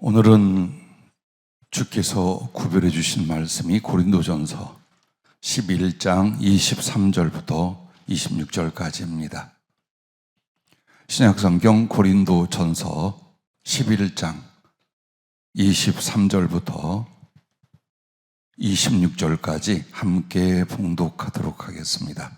오늘은 주께서 구별해 주신 말씀이 고린도전서 11장 23절부터 26절까지입니다. 신약성경 고린도전서 11장 23절부터 26절까지 함께 봉독하도록 하겠습니다.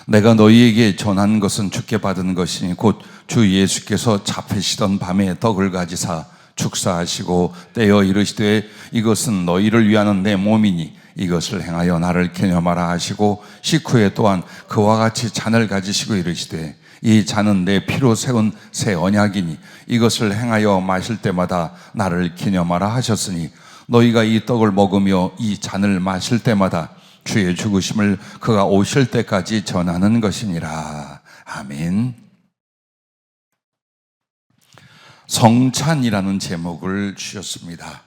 내가 너희에게 전한 것은 주께 받은 것이니 곧 주 예수께서 잡히시던 밤에 떡을 가지사 축사하시고 떼어 이르시되 이것은 너희를 위하는 내 몸이니 이것을 행하여 나를 기념하라 하시고 식후에 또한 그와 같이 잔을 가지시고 이르시되 이 잔은 내 피로 세운 새 언약이니 이것을 행하여 마실 때마다 나를 기념하라 하셨으니 너희가 이 떡을 먹으며 이 잔을 마실 때마다 주의 죽으심을 그가 오실 때까지 전하는 것이니라. 아멘. 성찬이라는 제목을 주셨습니다.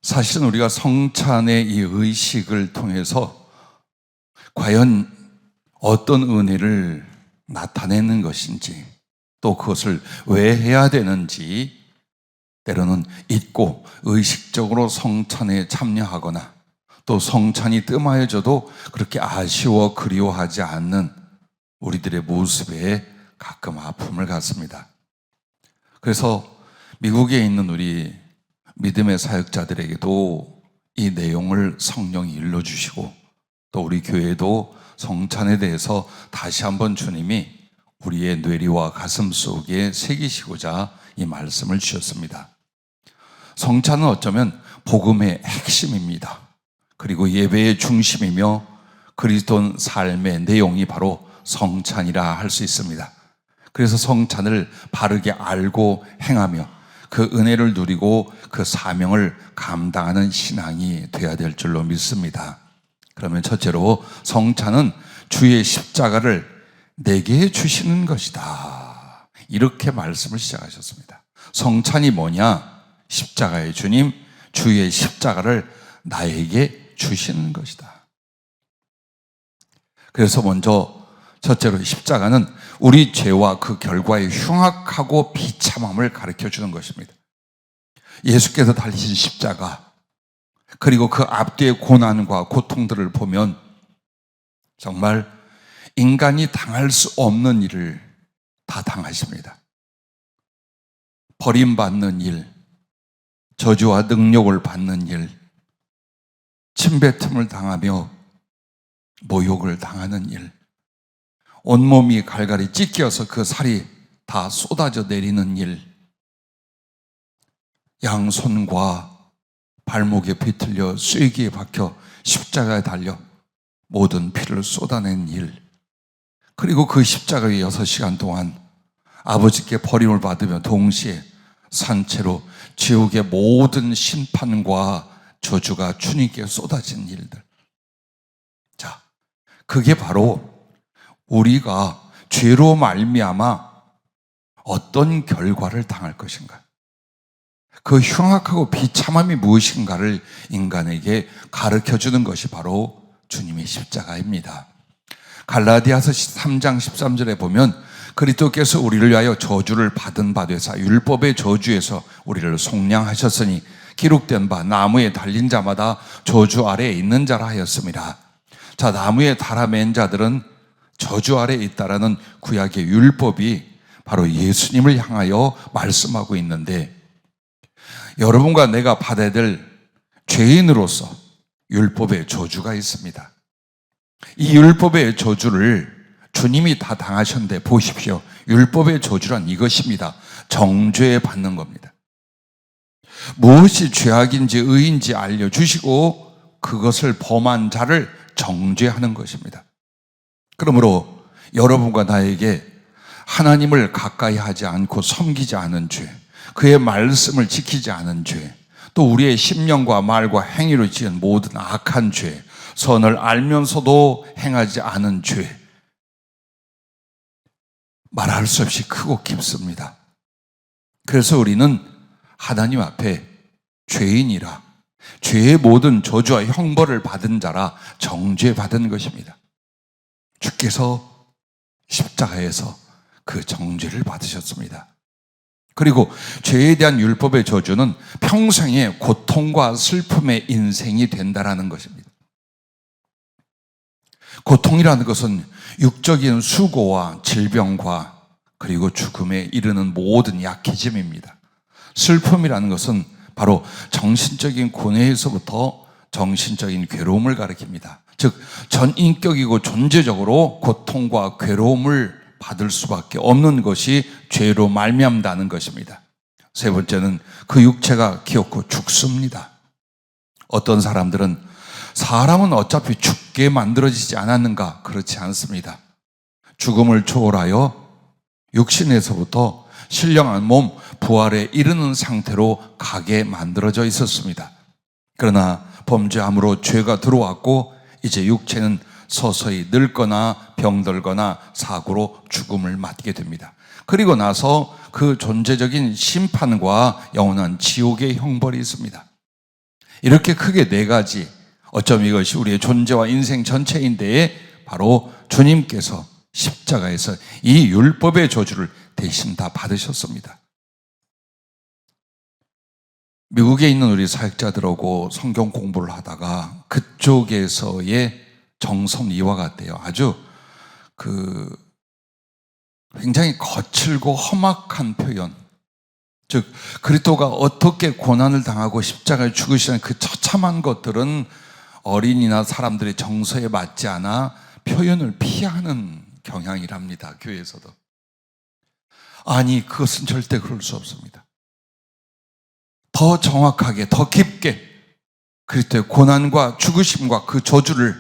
사실은 우리가 성찬의 이 의식을 통해서 과연 어떤 은혜를 나타내는 것인지, 또 그것을 왜 해야 되는지 때로는 잊고 의식적으로 성찬에 참여하거나 또 성찬이 뜸하여져도 그렇게 아쉬워 그리워하지 않는 우리들의 모습에 가끔 아픔을 갖습니다. 그래서 미국에 있는 우리 믿음의 사역자들에게도 이 내용을 성령이 일러주시고 또 우리 교회도 성찬에 대해서 다시 한번 주님이 우리의 뇌리와 가슴 속에 새기시고자 이 말씀을 주셨습니다. 성찬은 어쩌면 복음의 핵심입니다. 그리고 예배의 중심이며 그리스도 삶의 내용이 바로 성찬이라 할 수 있습니다. 그래서 성찬을 바르게 알고 행하며 그 은혜를 누리고 그 사명을 감당하는 신앙이 되어야 될 줄로 믿습니다. 그러면 첫째로 성찬은 주의 십자가를 내게 주시는 것이다. 이렇게 말씀을 시작하셨습니다. 성찬이 뭐냐? 십자가의 주님, 주의 십자가를 나에게 주시는 것이다. 그래서 먼저 첫째로 십자가는 우리 죄와 그 결과의 흉악하고 비참함을 가르쳐 주는 것입니다. 예수께서 달리신 십자가, 그리고 그 앞뒤의 고난과 고통들을 보면 정말 인간이 당할 수 없는 일을 다 당하십니다. 버림받는 일, 저주와 능욕을 받는 일, 침뱉음을 당하며 모욕을 당하는 일, 온몸이 갈갈이 찢겨서 그 살이 다 쏟아져 내리는 일, 양손과 발목에 비틀려 쐐기에 박혀 십자가에 달려 모든 피를 쏟아낸 일, 그리고 그 십자가에 6시간 동안 아버지께 버림을 받으며 동시에 산채로 지옥의 모든 심판과 저주가 주님께 쏟아진 일들. 자, 그게 바로 우리가 죄로 말미암아 어떤 결과를 당할 것인가, 그 흉악하고 비참함이 무엇인가를 인간에게 가르쳐주는 것이 바로 주님의 십자가입니다. 갈라디아서 3장 13절에 보면 그리스도께서 우리를 위하여 저주를 받은 바 되사 율법의 저주에서 우리를 속량하셨으니 기록된 바 나무에 달린 자마다 저주 아래에 있는 자라 하였습니다. 자, 나무에 달아맨 자들은 저주 아래에 있다라는 구약의 율법이 바로 예수님을 향하여 말씀하고 있는데, 여러분과 내가 받아야 될 죄인으로서 율법의 저주가 있습니다. 이 율법의 저주를 주님이 다 당하셨는데 보십시오. 율법의 저주란 이것입니다. 정죄 받는 겁니다. 무엇이 죄악인지 의인지 알려주시고 그것을 범한 자를 정죄하는 것입니다. 그러므로 여러분과 나에게 하나님을 가까이 하지 않고 섬기지 않은 죄, 그의 말씀을 지키지 않은 죄, 또 우리의 심령과 말과 행위로 지은 모든 악한 죄, 선을 알면서도 행하지 않은 죄, 말할 수 없이 크고 깊습니다. 그래서 우리는 하나님 앞에 죄인이라, 죄의 모든 저주와 형벌을 받은 자라 정죄받은 것입니다. 주께서 십자가에서 그 정죄를 받으셨습니다. 그리고 죄에 대한 율법의 저주는 평생의 고통과 슬픔의 인생이 된다라는 것입니다. 고통이라는 것은 육적인 수고와 질병과 그리고 죽음에 이르는 모든 약해짐입니다. 슬픔이라는 것은 바로 정신적인 고뇌에서부터 정신적인 괴로움을 가리킵니다. 즉 전인격이고 존재적으로 고통과 괴로움을 받을 수밖에 없는 것이 죄로 말미암다는 것입니다. 세 번째는 그 육체가 기어코 죽습니다. 어떤 사람들은 사람은 어차피 죽게 만들어지지 않았는가? 그렇지 않습니다. 죽음을 초월하여 육신에서부터 신령한 몸, 부활에 이르는 상태로 가게 만들어져 있었습니다. 그러나 범죄함으로 죄가 들어왔고 이제 육체는 서서히 늙거나 병들거나 사고로 죽음을 맞게 됩니다. 그리고 나서 그 존재적인 심판과 영원한 지옥의 형벌이 있습니다. 이렇게 크게 네 가지, 어쩜 이것이 우리의 존재와 인생 전체인데 바로 주님께서 십자가에서 이 율법의 저주를 대신 다 받으셨습니다. 미국에 있는 우리 사역자들하고 성경 공부를 하다가 그쪽에서의 정성이 이와 같대요. 아주 굉장히 거칠고 험악한 표현. 즉 그리스도가 어떻게 고난을 당하고 십자가에 죽으시는 그 처참한 것들은 어린이나 사람들의 정서에 맞지 않아 표현을 피하는 경향이랍니다. 교회에서도. 아니, 그것은 절대 그럴 수 없습니다. 더 정확하게, 더 깊게 그리스도의 고난과 죽으심과 그 저주를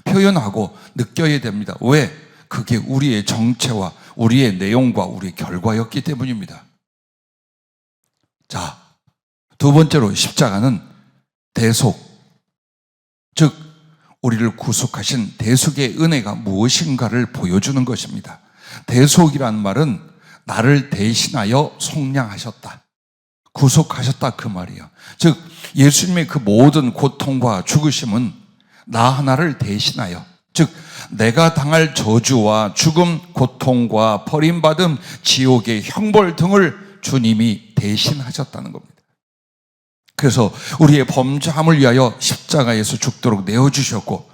표현하고 느껴야 됩니다. 왜? 그게 우리의 정체와 우리의 내용과 우리의 결과였기 때문입니다. 자, 두 번째로 십자가는 대속, 즉 우리를 구속하신 대속의 은혜가 무엇인가를 보여주는 것입니다. 대속이라는 말은 나를 대신하여 속량하셨다, 구속하셨다 그 말이에요. 즉 예수님의 그 모든 고통과 죽으심은 나 하나를 대신하여, 즉 내가 당할 저주와 죽음, 고통과 버림받음, 지옥의 형벌 등을 주님이 대신하셨다는 겁니다. 그래서 우리의 범죄함을 위하여 십자가에서 죽도록 내어주셨고,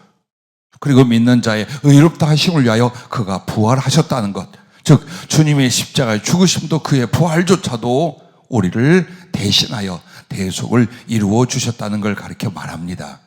그리고 믿는 자의 의롭다 하심을 위하여 그가 부활하셨다는 것, 즉 주님의 십자가의 죽으심도 그의 부활조차도 우리를 대신하여 대속을 이루어 주셨다는 걸 가르쳐 말합니다.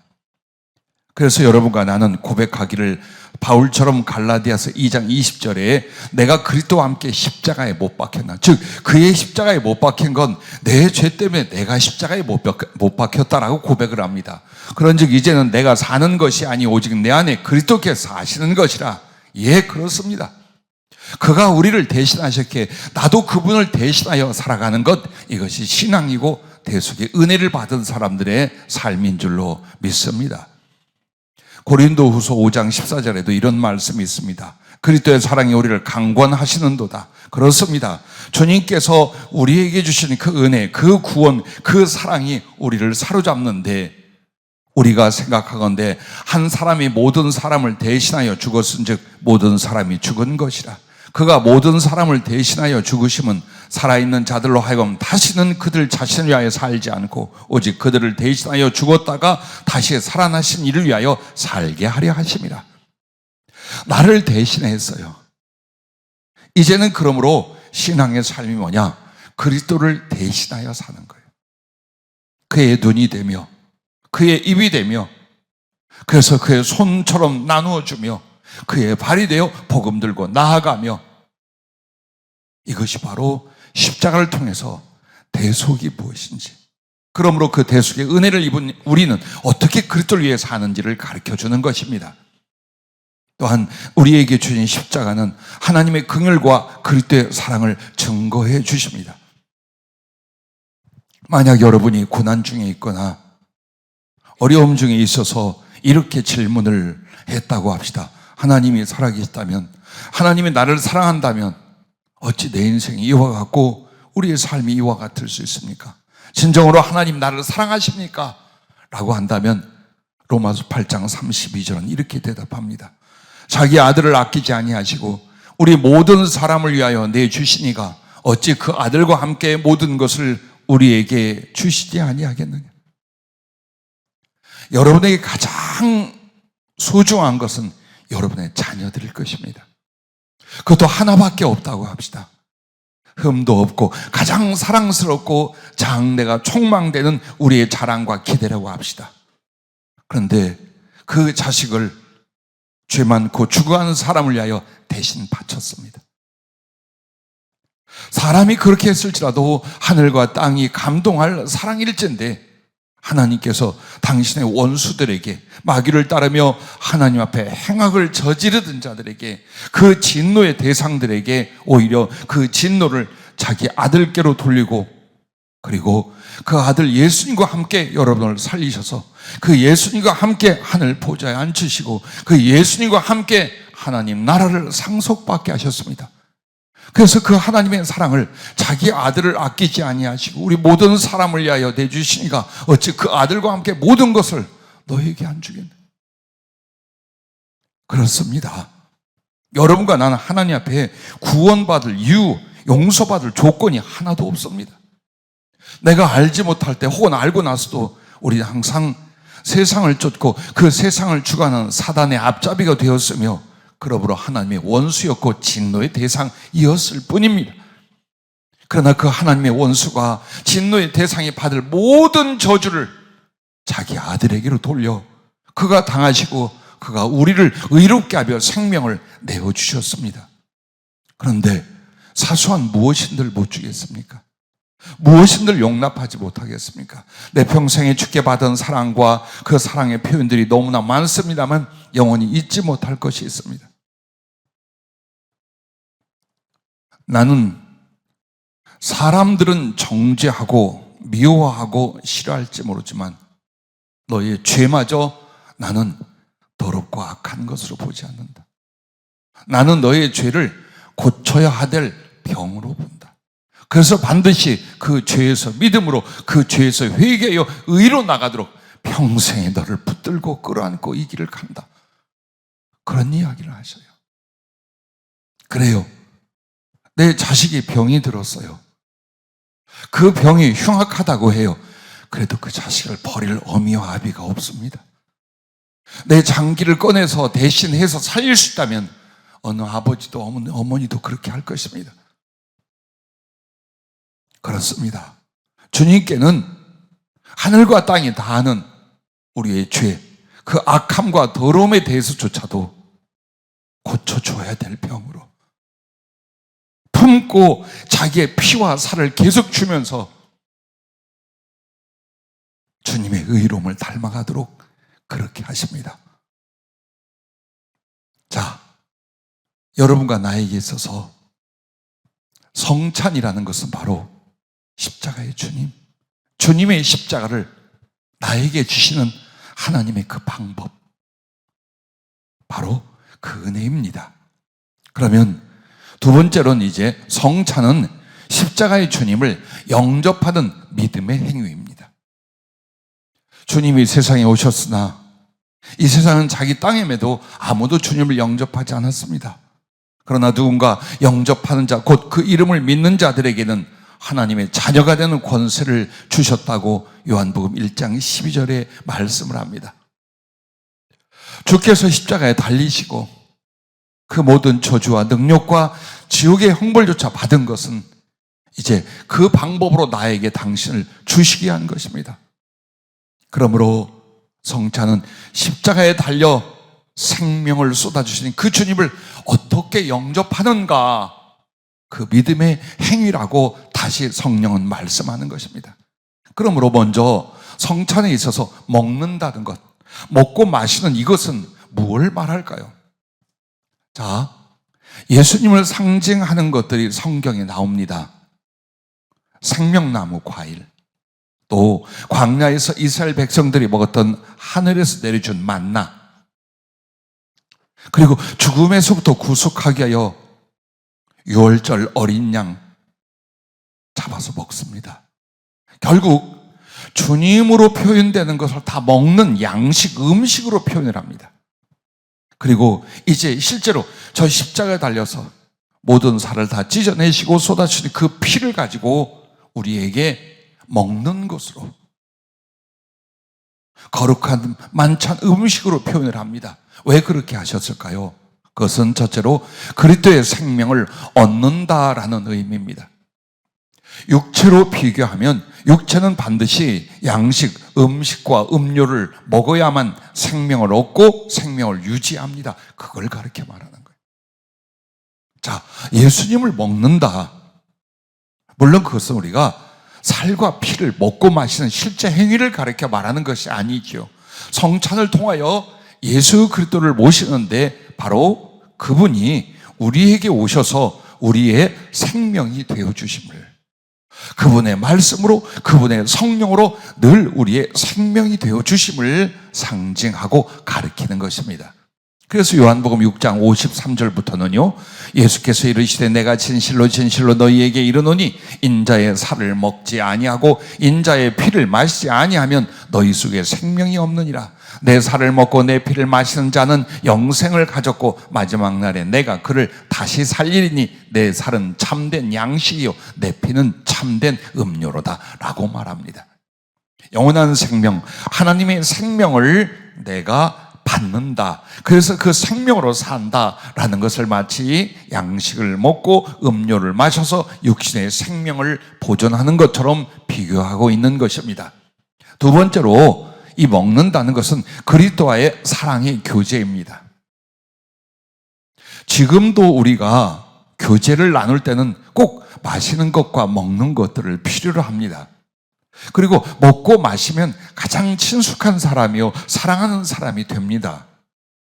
그래서 여러분과 나는 고백하기를 바울처럼 갈라디아서 2장 20절에 내가 그리스도와 함께 십자가에 못 박혔나, 즉 그의 십자가에 못 박힌 건 내 죄 때문에 내가 십자가에 못 박혔다라고 고백을 합니다. 그런즉 이제는 내가 사는 것이 아니 오직 내 안에 그리스도께서 사시는 것이라. 예, 그렇습니다. 그가 우리를 대신하셨기에 나도 그분을 대신하여 살아가는 것, 이것이 신앙이고 대속의 은혜를 받은 사람들의 삶인 줄로 믿습니다. 고린도후서 5장 14절에도 이런 말씀이 있습니다. 그리스도의 사랑이 우리를 강권하시는도다. 그렇습니다. 주님께서 우리에게 주신 그 은혜, 그 구원, 그 사랑이 우리를 사로잡는데, 우리가 생각하건대 한 사람이 모든 사람을 대신하여 죽었은즉 모든 사람이 죽은 것이라. 그가 모든 사람을 대신하여 죽으심은 살아있는 자들로 하여금 다시는 그들 자신을 위하여 살지 않고 오직 그들을 대신하여 죽었다가 다시 살아나신 이를 위하여 살게 하려 하심이라. 나를 대신했어요. 이제는 그러므로 신앙의 삶이 뭐냐? 그리스도를 대신하여 사는 거예요. 그의 눈이 되며 그의 입이 되며, 그래서 그의 손처럼 나누어주며 그의 발이 되어 복음 들고 나아가며, 이것이 바로 십자가를 통해서 대속이 무엇인지, 그러므로 그 대속의 은혜를 입은 우리는 어떻게 그리스도를 위해 사는지를 가르쳐주는 것입니다. 또한 우리에게 주신 십자가는 하나님의 긍휼과 그리스도의 사랑을 증거해 주십니다. 만약 여러분이 고난 중에 있거나 어려움 중에 있어서 이렇게 질문을 했다고 합시다. 하나님이 살아계시다면, 하나님이 나를 사랑한다면 어찌 내 인생이 이와 같고 우리의 삶이 이와 같을 수 있습니까? 진정으로 하나님 나를 사랑하십니까? 라고 한다면 로마서 8장 32절은 이렇게 대답합니다. 자기 아들을 아끼지 아니하시고 우리 모든 사람을 위하여 내주시니가 어찌 그 아들과 함께 모든 것을 우리에게 주시지 아니하겠느냐. 여러분에게 가장 소중한 것은 여러분의 자녀들일 것입니다. 그것도 하나밖에 없다고 합시다. 흠도 없고 가장 사랑스럽고 장래가 촉망되는 우리의 자랑과 기대라고 합시다. 그런데 그 자식을 죄 많고 죽어가는 사람을 위하여 대신 바쳤습니다. 사람이 그렇게 했을지라도 하늘과 땅이 감동할 사랑일진데 하나님께서 당신의 원수들에게 마귀를 따르며 하나님 앞에 행악을 저지르던 자들에게 그 진노의 대상들에게 오히려 그 진노를 자기 아들께로 돌리고 그리고 그 아들 예수님과 함께 여러분을 살리셔서 그 예수님과 함께 하늘 보좌에 앉히시고 그 예수님과 함께 하나님 나라를 상속받게 하셨습니다. 그래서 그 하나님의 사랑을 자기 아들을 아끼지 아니하시고 우리 모든 사람을 위하여 내주시니까 어찌 그 아들과 함께 모든 것을 너에게 안 주겠네. 그렇습니다. 여러분과 나는 하나님 앞에 구원받을 이유, 용서받을 조건이 하나도 없습니다. 내가 알지 못할 때 혹은 알고 나서도 우리는 항상 세상을 쫓고 그 세상을 주관하는 사단의 앞잡이가 되었으며 그러므로 하나님의 원수였고 진노의 대상이었을 뿐입니다. 그러나 그 하나님의 원수가 진노의 대상이 받을 모든 저주를 자기 아들에게로 돌려 그가 당하시고 그가 우리를 의롭게 하며 생명을 내어주셨습니다. 그런데 사소한 무엇인들 못 주겠습니까? 무엇인들 용납하지 못하겠습니까? 내 평생에 주께 받은 사랑과 그 사랑의 표현들이 너무나 많습니다만 영원히 잊지 못할 것이 있습니다. 나는 사람들은 정죄하고 미워하고 싫어할지 모르지만 너의 죄마저 나는 더럽고 악한 것으로 보지 않는다. 나는 너의 죄를 고쳐야 할 병으로 본다. 그래서 반드시 그 죄에서 믿음으로 그 죄에서 회개하여 의로 나가도록 평생에 너를 붙들고 끌어안고 이 길을 간다. 그런 이야기를 하셔요. 그래요. 내 자식이 병이 들었어요. 그 병이 흉악하다고 해요. 그래도 그 자식을 버릴 어미와 아비가 없습니다. 내 장기를 꺼내서 대신해서 살릴 수 있다면 어느 아버지도 어머니도 그렇게 할 것입니다. 그렇습니다. 주님께는 하늘과 땅이 다 아는 우리의 죄, 그 악함과 더러움에 대해서조차도 고쳐줘야 될 병으로 품고 자기의 피와 살을 계속 주면서 주님의 의로움을 닮아가도록 그렇게 하십니다. 자, 여러분과 나에게 있어서 성찬이라는 것은 바로 십자가의 주님, 주님의 십자가를 나에게 주시는 하나님의 그 방법, 바로 그 은혜입니다. 그러면 두 번째로는 이제 성찬은 십자가의 주님을 영접하는 믿음의 행위입니다. 주님이 세상에 오셨으나 이 세상은 자기 땅임에도 아무도 주님을 영접하지 않았습니다. 그러나 누군가 영접하는 자, 곧 그 이름을 믿는 자들에게는 하나님의 자녀가 되는 권세를 주셨다고 요한복음 1장 12절에 말씀을 합니다. 주께서 십자가에 달리시고 그 모든 저주와 능력과 지옥의 형벌조차 받은 것은 이제 그 방법으로 나에게 당신을 주시게 한 것입니다. 그러므로 성찬은 십자가에 달려 생명을 쏟아주시는 그 주님을 어떻게 영접하는가, 그 믿음의 행위라고 다시 성령은 말씀하는 것입니다. 그러므로 먼저 성찬에 있어서 먹는다는 것, 먹고 마시는 이것은 무엇을 말할까요? 자, 예수님을 상징하는 것들이 성경에 나옵니다. 생명나무 과일, 또 광야에서 이스라엘 백성들이 먹었던 하늘에서 내려준 만나, 그리고 죽음에서부터 구속하게 하여 유월절 어린 양 잡아서 먹습니다. 결국 주님으로 표현되는 것을 다 먹는 양식, 음식으로 표현을 합니다. 그리고 이제 실제로 저 십자가에 달려서 모든 살을 다 찢어내시고 쏟아주신 그 피를 가지고 우리에게 먹는 것으로 거룩한 만찬 음식으로 표현을 합니다. 왜 그렇게 하셨을까요? 그것은 첫째로 그리스도의 생명을 얻는다라는 의미입니다. 육체로 비교하면 육체는 반드시 양식, 음식과 음료를 먹어야만 생명을 얻고 생명을 유지합니다. 그걸 가르쳐 말하는 거예요. 자, 예수님을 먹는다. 물론 그것은 우리가 살과 피를 먹고 마시는 실제 행위를 가르쳐 말하는 것이 아니죠. 성찬을 통하여 예수 그리스도를 모시는데 바로 그분이 우리에게 오셔서 우리의 생명이 되어주심을, 그분의 말씀으로 그분의 성령으로 늘 우리의 생명이 되어주심을 상징하고 가르치는 것입니다. 그래서 요한복음 6장 53절부터는요, 예수께서 이르시되 내가 진실로 진실로 너희에게 이르노니 인자의 살을 먹지 아니하고 인자의 피를 마시지 아니하면 너희 속에 생명이 없느니라. 내 살을 먹고 내 피를 마시는 자는 영생을 가졌고 마지막 날에 내가 그를 다시 살리리니 내 살은 참된 양식이요 내 피는 참된 음료로다 라고 말합니다. 영원한 생명, 하나님의 생명을 내가 받는다. 그래서 그 생명으로 산다라는 것을 마치 양식을 먹고 음료를 마셔서 육신의 생명을 보존하는 것처럼 비교하고 있는 것입니다. 두 번째로 이 먹는다는 것은 그리스도와의 사랑의 교제입니다. 지금도 우리가 교제를 나눌 때는 꼭 마시는 것과 먹는 것들을 필요로 합니다. 그리고 먹고 마시면 가장 친숙한 사람이요 사랑하는 사람이 됩니다.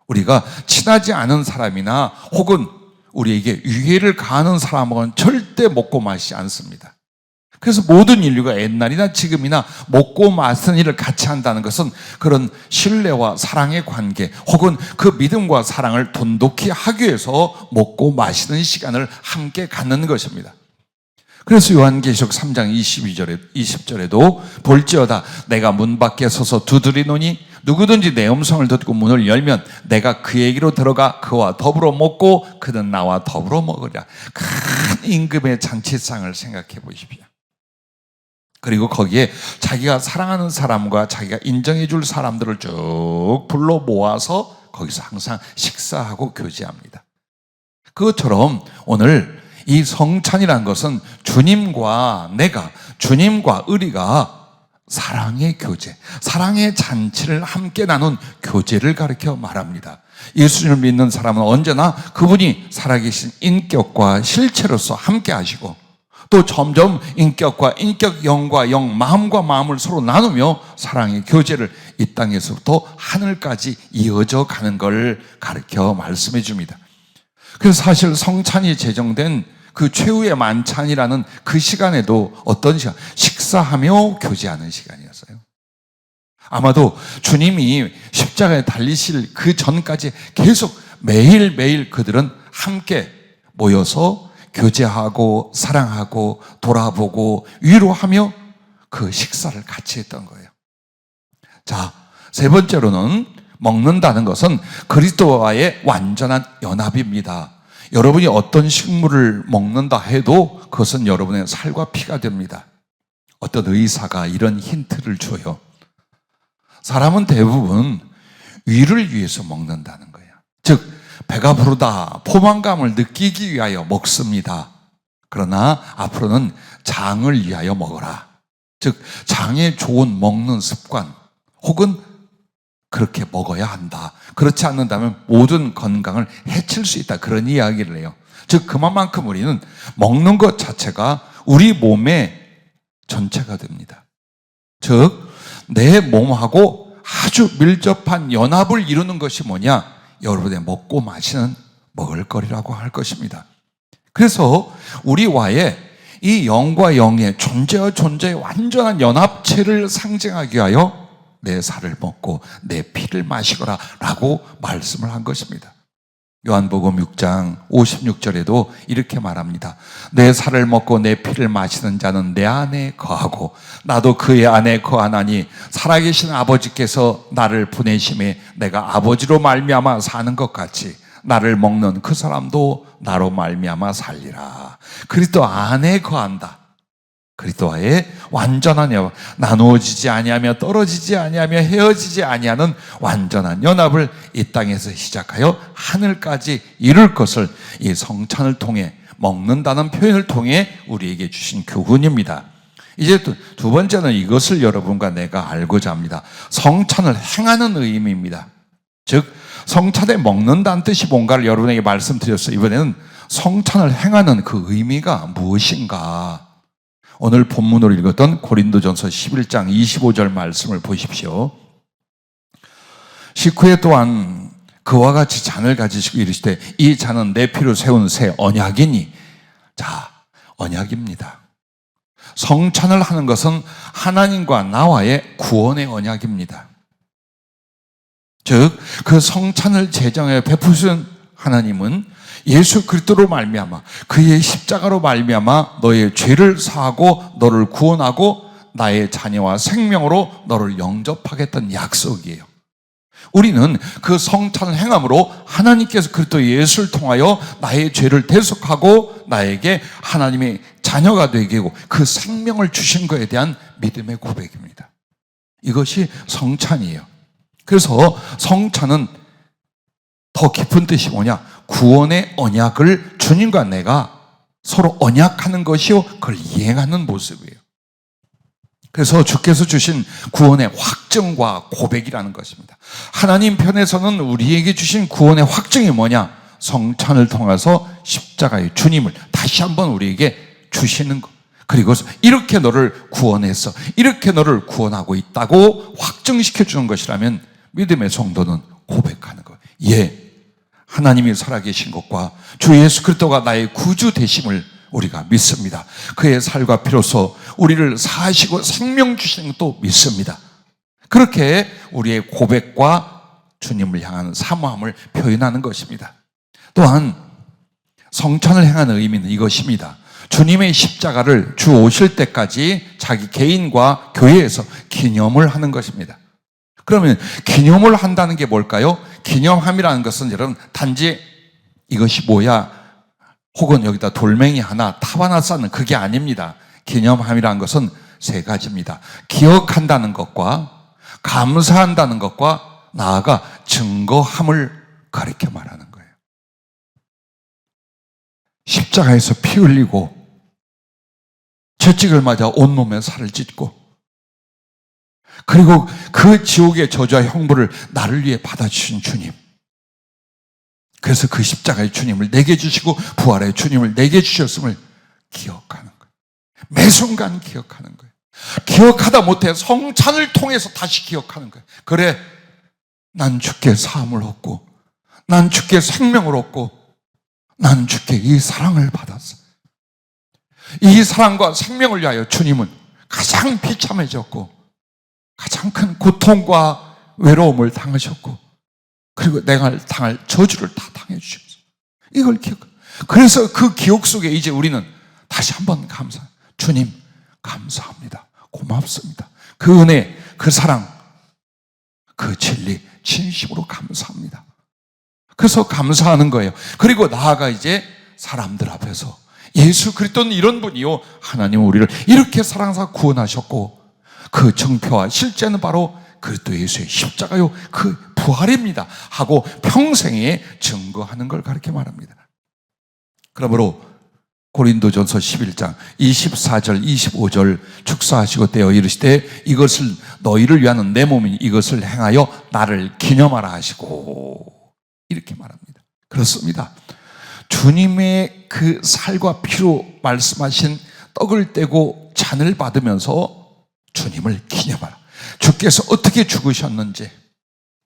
우리가 친하지 않은 사람이나 혹은 우리에게 유해를 가하는 사람은 절대 먹고 마시지 않습니다. 그래서 모든 인류가 옛날이나 지금이나 먹고 마시는 일을 같이 한다는 것은 그런 신뢰와 사랑의 관계 혹은 그 믿음과 사랑을 돈독히 하기 위해서 먹고 마시는 시간을 함께 갖는 것입니다. 그래서 요한계시록 3장 20절에도 볼지어다 내가 문 밖에 서서 두드리노니 누구든지 내 음성을 듣고 문을 열면 내가 그에게로 들어가 그와 더불어 먹고 그는 나와 더불어 먹으리라. 큰 임금의 잔치상을 생각해 보십시오. 그리고 거기에 자기가 사랑하는 사람과 자기가 인정해 줄 사람들을 쭉 불러 모아서 거기서 항상 식사하고 교제합니다. 그것처럼 오늘 이 성찬이라는 것은 주님과 우리가 사랑의 교제, 사랑의 잔치를 함께 나눈 교제를 가르쳐 말합니다. 예수님을 믿는 사람은 언제나 그분이 살아계신 인격과 실체로서 함께 하시고 또 점점 인격과 인격, 영과 영, 마음과 마음을 서로 나누며 사랑의 교제를 이 땅에서부터 하늘까지 이어져 가는 걸 가르쳐 말씀해 줍니다. 그래서 사실 성찬이 제정된 그 최후의 만찬이라는 그 시간에도 어떤 시간? 식사하며 교제하는 시간이었어요. 아마도 주님이 십자가에 달리실 그 전까지 계속 매일매일 그들은 함께 모여서 교제하고 사랑하고 돌아보고 위로하며 그 식사를 같이 했던 거예요. 자, 세 번째로는 먹는다는 것은 그리스도와의 완전한 연합입니다. 여러분이 어떤 식물을 먹는다 해도 그것은 여러분의 살과 피가 됩니다. 어떤 의사가 이런 힌트를 줘요. 사람은 대부분 위를 위해서 먹는다는 거예요. 즉 배가 부르다, 포만감을 느끼기 위하여 먹습니다. 그러나 앞으로는 장을 위하여 먹어라. 즉 장에 좋은 먹는 습관 혹은 그렇게 먹어야 한다. 그렇지 않는다면 모든 건강을 해칠 수 있다. 그런 이야기를 해요. 즉 그만큼 우리는 먹는 것 자체가 우리 몸의 전체가 됩니다. 즉 내 몸하고 아주 밀접한 연합을 이루는 것이 뭐냐? 여러분의 먹고 마시는 먹을거리라고 할 것입니다. 그래서 우리와의 이 영과 영의 존재와 존재의 완전한 연합체를 상징하기 위하여 내 살을 먹고 내 피를 마시거라 라고 말씀을 한 것입니다. 요한복음 6장 56절에도 이렇게 말합니다. 내 살을 먹고 내 피를 마시는 자는 내 안에 거하고 나도 그의 안에 거하나니 살아계신 아버지께서 나를 보내심에 내가 아버지로 말미암아 사는 것 같이 나를 먹는 그 사람도 나로 말미암아 살리라. 그리스도 안에 거한다. 그리스도와의 완전한 연합, 나누어지지 아니하며 떨어지지 아니하며 헤어지지 아니하는 완전한 연합을 이 땅에서 시작하여 하늘까지 이룰 것을 이 성찬을 통해, 먹는다는 표현을 통해 우리에게 주신 교훈입니다. 이제 두 번째는 이것을 여러분과 내가 알고자 합니다. 성찬을 행하는 의미입니다. 즉 성찬에 먹는다는 뜻이 뭔가를 여러분에게 말씀드렸어요. 이번에는 성찬을 행하는 그 의미가 무엇인가. 오늘 본문으로 읽었던 고린도전서 11장 25절 말씀을 보십시오. 식후에 또한 그와 같이 잔을 가지시고 이르시되 이 잔은 내 피로 세운 새 언약이니. 자, 언약입니다. 성찬을 하는 것은 하나님과 나와의 구원의 언약입니다. 즉 그 성찬을 제정해 베푸신 하나님은 예수 그리스도로 말미암아 그의 십자가로 말미암아 너의 죄를 사하고 너를 구원하고 나의 자녀와 생명으로 너를 영접하겠다는 약속이에요. 우리는 그 성찬을 행함으로 하나님께서 그리스도 예수를 통하여 나의 죄를 대속하고 나에게 하나님의 자녀가 되게 하고 그 생명을 주신 것에 대한 믿음의 고백입니다. 이것이 성찬이에요. 그래서 성찬은 더 깊은 뜻이 뭐냐? 구원의 언약을 주님과 내가 서로 언약하는 것이요, 그걸 이행하는 모습이에요. 그래서 주께서 주신 구원의 확증과 고백이라는 것입니다. 하나님 편에서는 우리에게 주신 구원의 확증이 뭐냐? 성찬을 통해서 십자가의 주님을 다시 한번 우리에게 주시는 것. 그리고 이렇게 너를 구원해서 이렇게 너를 구원하고 있다고 확증시켜 주는 것이라면 믿음의 성도는 고백하는 거예요. 예, 하나님이 살아계신 것과 주 예수 그리스도가 나의 구주 되심을 우리가 믿습니다. 그의 살과 피로서 우리를 사하시고 생명 주시는 것도 믿습니다. 그렇게 우리의 고백과 주님을 향한 사모함을 표현하는 것입니다. 또한 성찬을 행하는 의미는 이것입니다. 주님의 십자가를 주 오실 때까지 자기 개인과 교회에서 기념을 하는 것입니다. 그러면 기념을 한다는 게 뭘까요? 기념함이라는 것은 여러분 단지 이것이 뭐야? 혹은 여기다 돌멩이 하나, 탑 하나 쌓는 그게 아닙니다. 기념함이라는 것은 세 가지입니다. 기억한다는 것과 감사한다는 것과 나아가 증거함을 가리켜 말하는 거예요. 십자가에서 피 흘리고 채찍을 맞아 온몸에 살을 찢고 그리고 그 지옥의 저주와 형벌을 나를 위해 받아주신 주님. 그래서 그 십자가의 주님을 내게 주시고 부활의 주님을 내게 주셨음을 기억하는 거예요. 매 순간 기억하는 거예요. 기억하다 못해 성찬을 통해서 다시 기억하는 거예요. 그래, 난 주께 사함을 얻고 난 주께 생명을 얻고 난 주께 이 사랑을 받았어. 이 사랑과 생명을 위하여 주님은 가장 비참해졌고 가장 큰 고통과 외로움을 당하셨고 그리고 내가 당할 저주를 다 당해 주셨어요. 이걸 기억. 그래서 그 기억 속에 이제 우리는 다시 한번 주님 감사합니다. 고맙습니다. 그 은혜, 그 사랑, 그 진리 진심으로 감사합니다. 그래서 감사하는 거예요. 그리고 나아가 이제 사람들 앞에서 예수 그리스도는 이런 분이요, 하나님은 우리를 이렇게 사랑하사 구원하셨고 그 정표와 실제는 바로 그리스도 예수의 십자가요, 그 부활입니다 하고 평생에 증거하는 걸 가르쳐 말합니다. 그러므로 고린도전서 11장 24절 25절 축사하시고 떼어 이르시되 이것을 너희를 위하는 내 몸이 이것을 행하여 나를 기념하라 하시고 이렇게 말합니다. 그렇습니다. 주님의 그 살과 피로 말씀하신 떡을 떼고 잔을 받으면서 주님을 기념하라. 주께서 어떻게 죽으셨는지,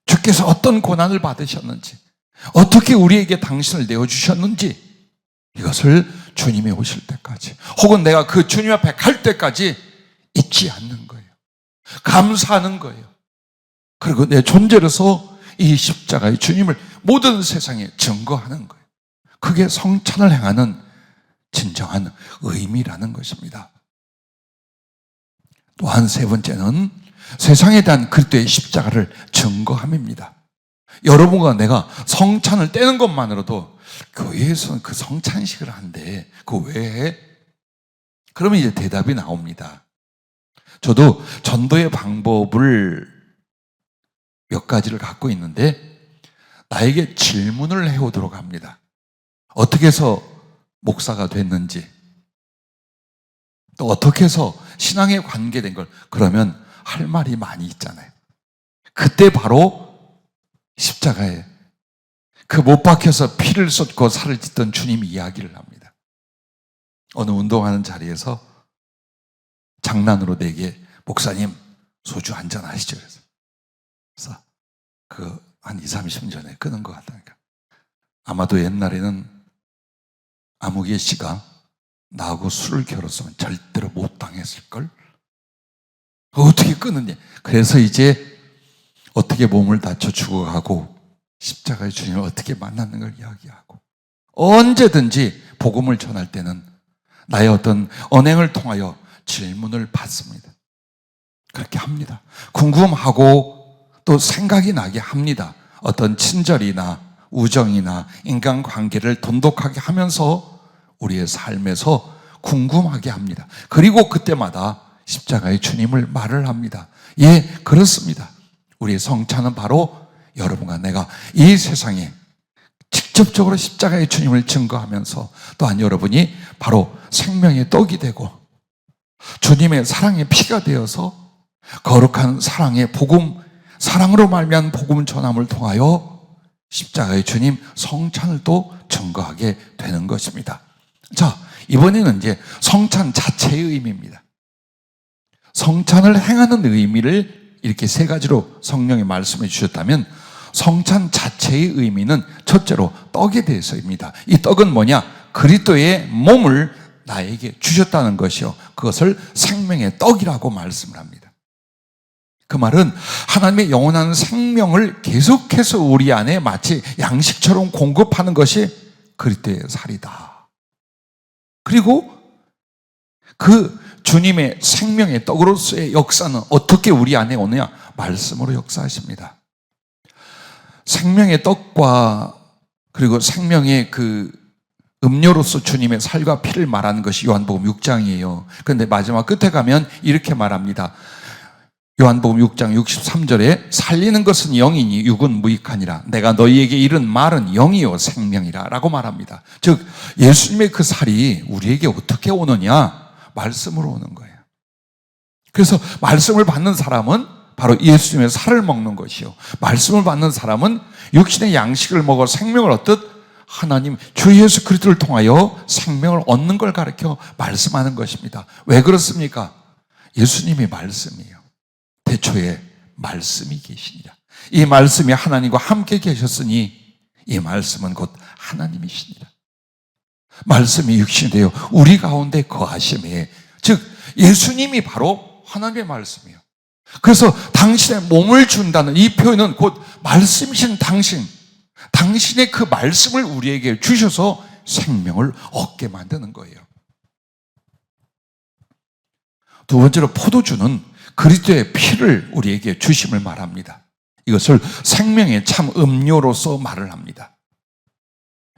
주께서 어떤 고난을 받으셨는지, 어떻게 우리에게 당신을 내어주셨는지 이것을 주님이 오실 때까지 혹은 내가 그 주님 앞에 갈 때까지 잊지 않는 거예요. 감사하는 거예요. 그리고 내 존재로서 이 십자가의 주님을 모든 세상에 증거하는 거예요. 그게 성찬을 행하는 진정한 의미라는 것입니다. 또한 세 번째는 세상에 대한 그리스도의 십자가를 증거함입니다. 여러분과 내가 성찬을 떼는 것만으로도 교회에서는 그 성찬식을 한대. 그거 왜 해? 그러면 이제 대답이 나옵니다. 저도 전도의 방법을 몇 가지를 갖고 있는데 나에게 질문을 해오도록 합니다. 어떻게 해서 목사가 됐는지, 또 어떻게 해서 신앙에 관계된 걸, 그러면 할 말이 많이 있잖아요. 그때 바로 십자가에 그 못 박혀서 피를 쏟고 살을 찢던 주님 이야기를 합니다. 어느 운동하는 자리에서 장난으로 내게 목사님 소주 한잔 하시죠. 그래서 한 2, 30년 전에 끊은 것 같다니까. 아마도 옛날에는 아무개 씨가 나하고 술을 겨뤘으면 절대로 못 당했을걸? 어떻게 끊었냐. 그래서 이제 어떻게 몸을 다쳐 죽어가고 십자가의 주님을 어떻게 만났는 걸 이야기하고, 언제든지 복음을 전할 때는 나의 어떤 언행을 통하여 질문을 받습니다. 그렇게 합니다. 궁금하고 또 생각이 나게 합니다. 어떤 친절이나 우정이나 인간관계를 돈독하게 하면서 우리의 삶에서 궁금하게 합니다. 그리고 그때마다 십자가의 주님을 말을 합니다. 예, 그렇습니다. 우리의 성찬은 바로 여러분과 내가 이 세상에 직접적으로 십자가의 주님을 증거하면서, 또한 여러분이 바로 생명의 떡이 되고 주님의 사랑의 피가 되어서 거룩한 사랑의 복음, 사랑으로 말미암은 복음 전함을 통하여 십자가의 주님 성찬을 또 증거하게 되는 것입니다. 자, 이번에는 이제 성찬 자체의 의미입니다. 성찬을 행하는 의미를 이렇게 세 가지로 성령이 말씀해 주셨다면, 성찬 자체의 의미는 첫째로 떡에 대해서입니다. 이 떡은 뭐냐? 그리스도의 몸을 나에게 주셨다는 것이요, 그것을 생명의 떡이라고 말씀을 합니다. 그 말은 하나님의 영원한 생명을 계속해서 우리 안에 마치 양식처럼 공급하는 것이 그리스도의 살이다. 그리고 그 주님의 생명의 떡으로서의 역사는 어떻게 우리 안에 오느냐? 말씀으로 역사하십니다. 생명의 떡과 그리고 생명의 그 음료로서 주님의 살과 피를 말하는 것이 요한복음 6장이에요. 그런데 마지막 끝에 가면 이렇게 말합니다. 요한복음 6장 63절에 살리는 것은 영이니 육은 무익하니라. 내가 너희에게 이른 말은 영이요 생명이라 라고 말합니다. 즉 예수님의 그 살이 우리에게 어떻게 오느냐? 말씀으로 오는 거예요. 그래서 말씀을 받는 사람은 바로 예수님의 살을 먹는 것이요, 말씀을 받는 사람은 육신의 양식을 먹어 생명을 얻듯 하나님 주 예수 그리스도를 통하여 생명을 얻는 걸 가르쳐 말씀하는 것입니다. 왜 그렇습니까? 예수님이 말씀이에요. 태초에 말씀이 계시니라. 이 말씀이 하나님과 함께 계셨으니 이 말씀은 곧 하나님이시니라. 말씀이 육신이 되어 우리 가운데 거하심에, 즉 예수님이 바로 하나님의 말씀이에요. 그래서 당신의 몸을 준다는 이 표현은 곧 말씀이신 당신의 그 말씀을 우리에게 주셔서 생명을 얻게 만드는 거예요. 두 번째로 포도주는 그리스도의 피를 우리에게 주심을 말합니다. 이것을 생명의 참 음료로서 말을 합니다.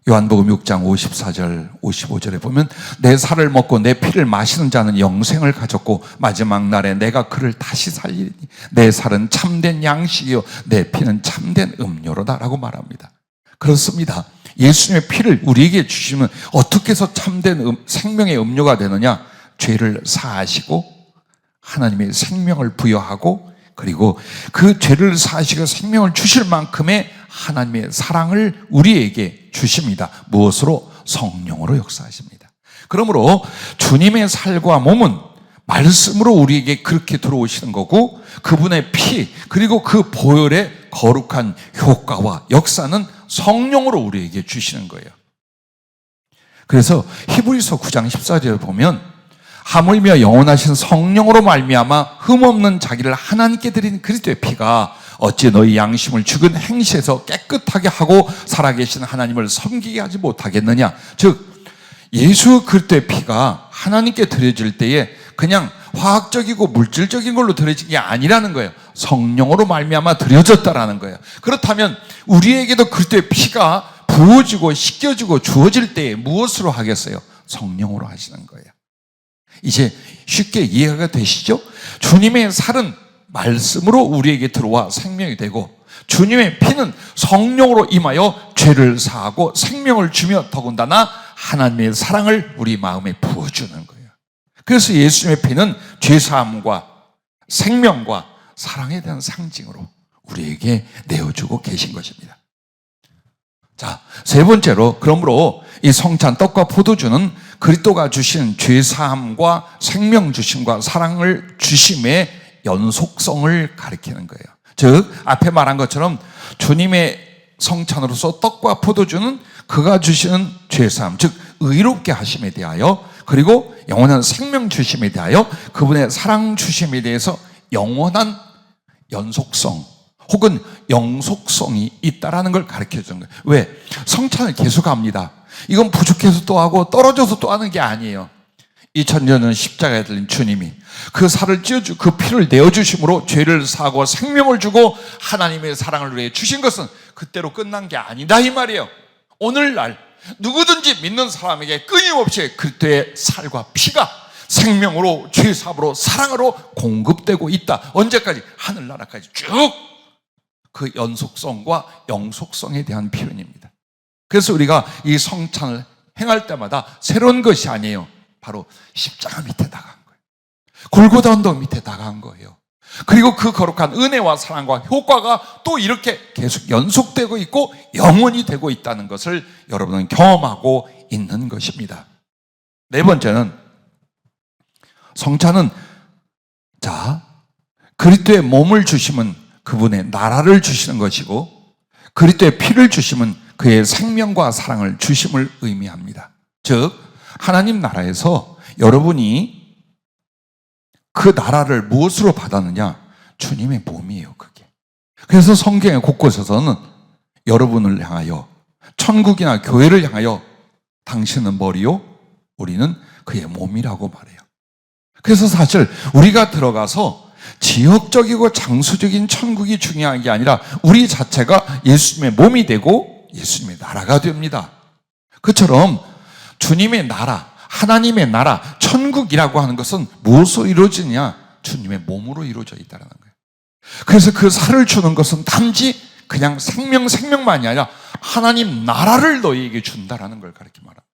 요한복음 6장 54절 55절에 보면 내 살을 먹고 내 피를 마시는 자는 영생을 가졌고 마지막 날에 내가 그를 다시 살리니 내 살은 참된 양식이요 내 피는 참된 음료로다 라고 말합니다. 그렇습니다. 예수님의 피를 우리에게 주시면 어떻게 해서 참된 생명의 음료가 되느냐? 죄를 사하시고 하나님의 생명을 부여하고, 그리고 그 죄를 사하시고 생명을 주실 만큼의 하나님의 사랑을 우리에게 주십니다. 무엇으로? 성령으로 역사하십니다. 그러므로 주님의 살과 몸은 말씀으로 우리에게 그렇게 들어오시는 거고, 그분의 피 그리고 그 보혈의 거룩한 효과와 역사는 성령으로 우리에게 주시는 거예요. 그래서 히브리서 9장 14절에 보면 하물며 영원하신 성령으로 말미암아 흠없는 자기를 하나님께 드린 그리스도의 피가 어찌 너희 양심을 죽은 행실에서 깨끗하게 하고 살아계신 하나님을 섬기게 하지 못하겠느냐? 즉 예수 그리스도의 피가 하나님께 드려질 때에 그냥 화학적이고 물질적인 걸로 드려진 게 아니라는 거예요. 성령으로 말미암아 드려졌다라는 거예요. 그렇다면 우리에게도 그리스도의 피가 부어지고 씻겨지고 주어질 때에 무엇으로 하겠어요? 성령으로 하시는 거예요. 이제 쉽게 이해가 되시죠? 주님의 살은 말씀으로 우리에게 들어와 생명이 되고, 주님의 피는 성령으로 임하여 죄를 사하고 생명을 주며 더군다나 하나님의 사랑을 우리 마음에 부어주는 거예요. 그래서 예수님의 피는 죄사함과 생명과 사랑에 대한 상징으로 우리에게 내어주고 계신 것입니다. 자, 세 번째로, 그러므로 이 성찬 떡과 포도주는 그리스도가 주신 죄사함과 생명 주심과 사랑을 주심의 연속성을 가리키는 거예요. 즉 앞에 말한 것처럼 주님의 성찬으로서 떡과 포도주는 그가 주시는 죄사함, 즉 의롭게 하심에 대하여, 그리고 영원한 생명 주심에 대하여, 그분의 사랑 주심에 대해서 영원한 연속성 혹은 영속성이 있다라는 걸 가르쳐 주는 거예요. 왜? 성찬을 계속합니다. 이건 부족해서 또 하고 떨어져서 또 하는 게 아니에요. 2000년은 십자가에 달린 주님이 그 살을 찢어주고 그 피를 내어주심으로 죄를 사하고 생명을 주고 하나님의 사랑을 위해 주신 것은 그때로 끝난 게 아니다 이 말이에요. 오늘날 누구든지 믿는 사람에게 끊임없이 그리스도의 살과 피가 생명으로 죄사함으로 사랑으로 공급되고 있다. 언제까지? 하늘나라까지 쭉 그 연속성과 영속성에 대한 표현입니다. 그래서 우리가 이 성찬을 행할 때마다 새로운 것이 아니에요. 바로 십자가 밑에 나간 거예요. 골고다 언덕 밑에 나간 거예요. 그리고 그 거룩한 은혜와 사랑과 효과가 또 이렇게 계속 연속되고 있고 영원히 되고 있다는 것을 여러분은 경험하고 있는 것입니다. 네 번째는, 성찬은 그리스도의 몸을 주심은 그분의 나라를 주시는 것이고, 그리스도의 피를 주심은 그의 생명과 사랑을 주심을 의미합니다. 즉 하나님 나라에서 여러분이 그 나라를 무엇으로 받았느냐? 주님의 몸이에요, 그게. 그래서 성경의 곳곳에서는 여러분을 향하여, 천국이나 교회를 향하여 당신은 머리요, 우리는 그의 몸이라고 말해요. 그래서 사실 우리가 들어가서 지역적이고 장소적인 천국이 중요한 게 아니라 우리 자체가 예수님의 몸이 되고 예수님의 나라가 됩니다. 그처럼 주님의 나라, 하나님의 나라, 천국이라고 하는 것은 무엇으로 이루어지냐? 주님의 몸으로 이루어져 있다는 거예요. 그래서 그 살을 주는 것은 단지 그냥 생명만이 아니라 하나님 나라를 너희에게 준다라는 걸 가르쳐 말합니다.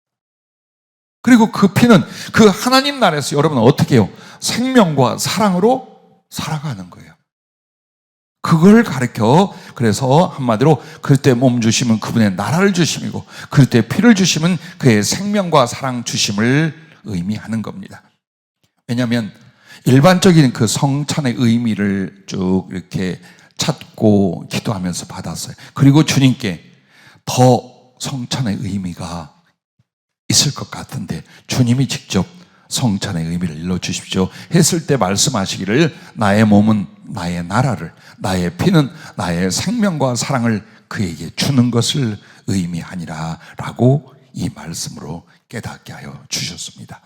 그리고 그 피는 그 하나님 나라에서 여러분은 어떻게 해요? 생명과 사랑으로 살아가는 거예요. 그걸 가르쳐, 그래서 한마디로 그리스도의 몸 주심은 그분의 나라를 주심이고 그리스도의 피를 주심은 그의 생명과 사랑 주심을 의미하는 겁니다. 왜냐하면 일반적인 그 성찬의 의미를 쭉 이렇게 찾고 기도하면서 받았어요. 그리고 주님께 더 성찬의 의미가 있을 것 같은데 주님이 직접 성찬의 의미를 일러주십시오 했을 때 말씀하시기를, 나의 몸은 나의 나라를, 나의 피는 나의 생명과 사랑을 그에게 주는 것을 의미하니라 라고 이 말씀으로 깨닫게 하여 주셨습니다.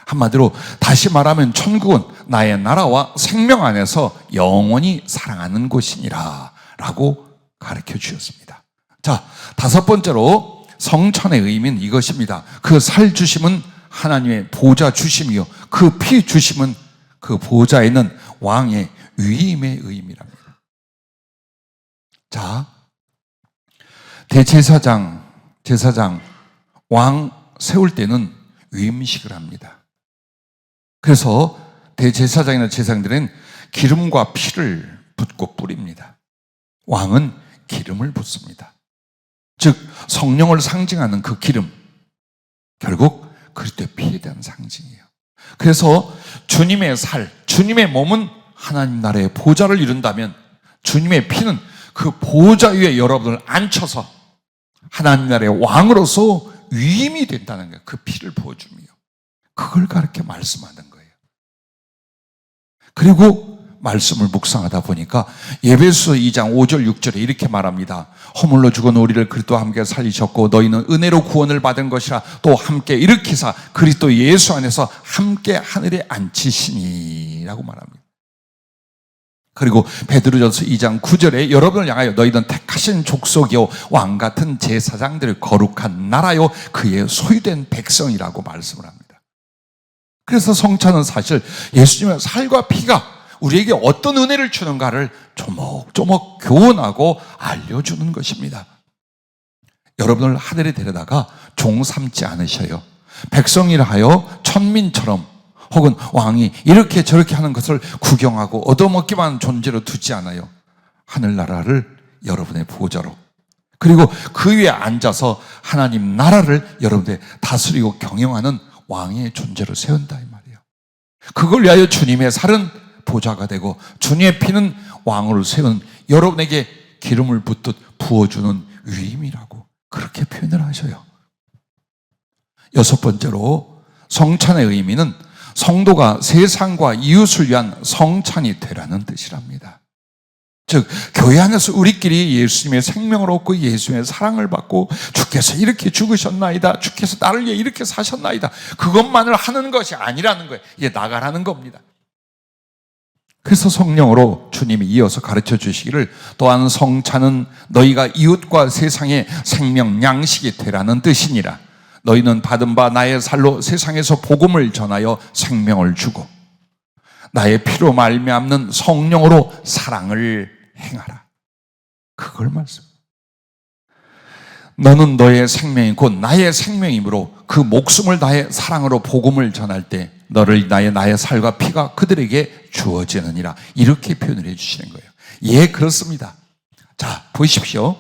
한마디로 다시 말하면 천국은 나의 나라와 생명 안에서 영원히 사랑하는 곳이니라 라고 가르쳐 주셨습니다. 자, 다섯 번째로 성찬의 의미는 이것입니다. 그 살 주심은 하나님의 보좌 주심이요, 그 피 주심은 그 보좌에 있는 왕의 위임의 의미랍니다. 자, 대제사장, 왕 세울 때는 위임식을 합니다. 그래서 대제사장이나 제사장들은 기름과 피를 붓고 뿌립니다. 왕은 기름을 붓습니다. 즉 성령을 상징하는 그 기름, 결국 그리스도의 피에 대한 상징이에요. 그래서 주님의 살, 주님의 몸은 하나님 나라의 보좌를 이룬다면 주님의 피는 그 보좌 위에 여러분을 앉혀서 하나님 나라의 왕으로서 위임이 된다는 거예요. 그 피를 부어주며 그걸 가르쳐 말씀하는 거예요. 그리고 말씀을 묵상하다 보니까 에베소서 2장 5절 6절에 이렇게 말합니다. 허물로 죽은 우리를 그리스도와 함께 살리셨고 너희는 은혜로 구원을 받은 것이라 또 함께 일으키사 그리스도 예수 안에서 함께 하늘에 앉히시니 라고 말합니다. 그리고 베드로전서 2장 9절에 여러분을 향하여 너희는 택하신 족속이요 왕 같은 제사장들 거룩한 나라요 그의 소유된 백성이라고 말씀을 합니다. 그래서 성찬은 사실 예수님의 살과 피가 우리에게 어떤 은혜를 주는가를 조목조목 교훈하고 알려주는 것입니다. 여러분을 하늘에 데려다가 종 삼지 않으셔요. 백성이라 하여 천민처럼 혹은 왕이 이렇게 저렇게 하는 것을 구경하고 얻어먹기만 하는 존재로 두지 않아요. 하늘나라를 여러분의 보좌로, 그리고 그 위에 앉아서 하나님 나라를 여러분의 다스리고 경영하는 왕의 존재로 세운다 이 말이에요. 그걸 위하여 주님의 살은 보좌가 되고 주님의 피는 왕으로 세운 여러분에게 기름을 붓듯 부어주는 위임이라고 그렇게 표현을 하셔요. 여섯 번째로 성찬의 의미는 성도가 세상과 이웃을 위한 성찬이 되라는 뜻이랍니다. 즉 교회 안에서 우리끼리 예수님의 생명을 얻고 예수님의 사랑을 받고 주께서 이렇게 죽으셨나이다, 주께서 나를 위해 이렇게 사셨나이다, 그것만을 하는 것이 아니라는 거예요. 이게 나가라는 겁니다. 그래서 성령으로 주님이 이어서 가르쳐 주시기를 또한 성찬은 너희가 이웃과 세상의 생명 양식이 되라는 뜻이니라. 너희는 받은 바 나의 살로 세상에서 복음을 전하여 생명을 주고 나의 피로 말미암는 성령으로 사랑을 행하라. 그걸 말씀. 너는 너의 생명이 곧 나의 생명이므로 그 목숨을 다해 사랑으로 복음을 전할 때 너를 나의 살과 피가 그들에게 주어지느니라. 이렇게 표현을 해주시는 거예요. 예, 그렇습니다. 자, 보십시오.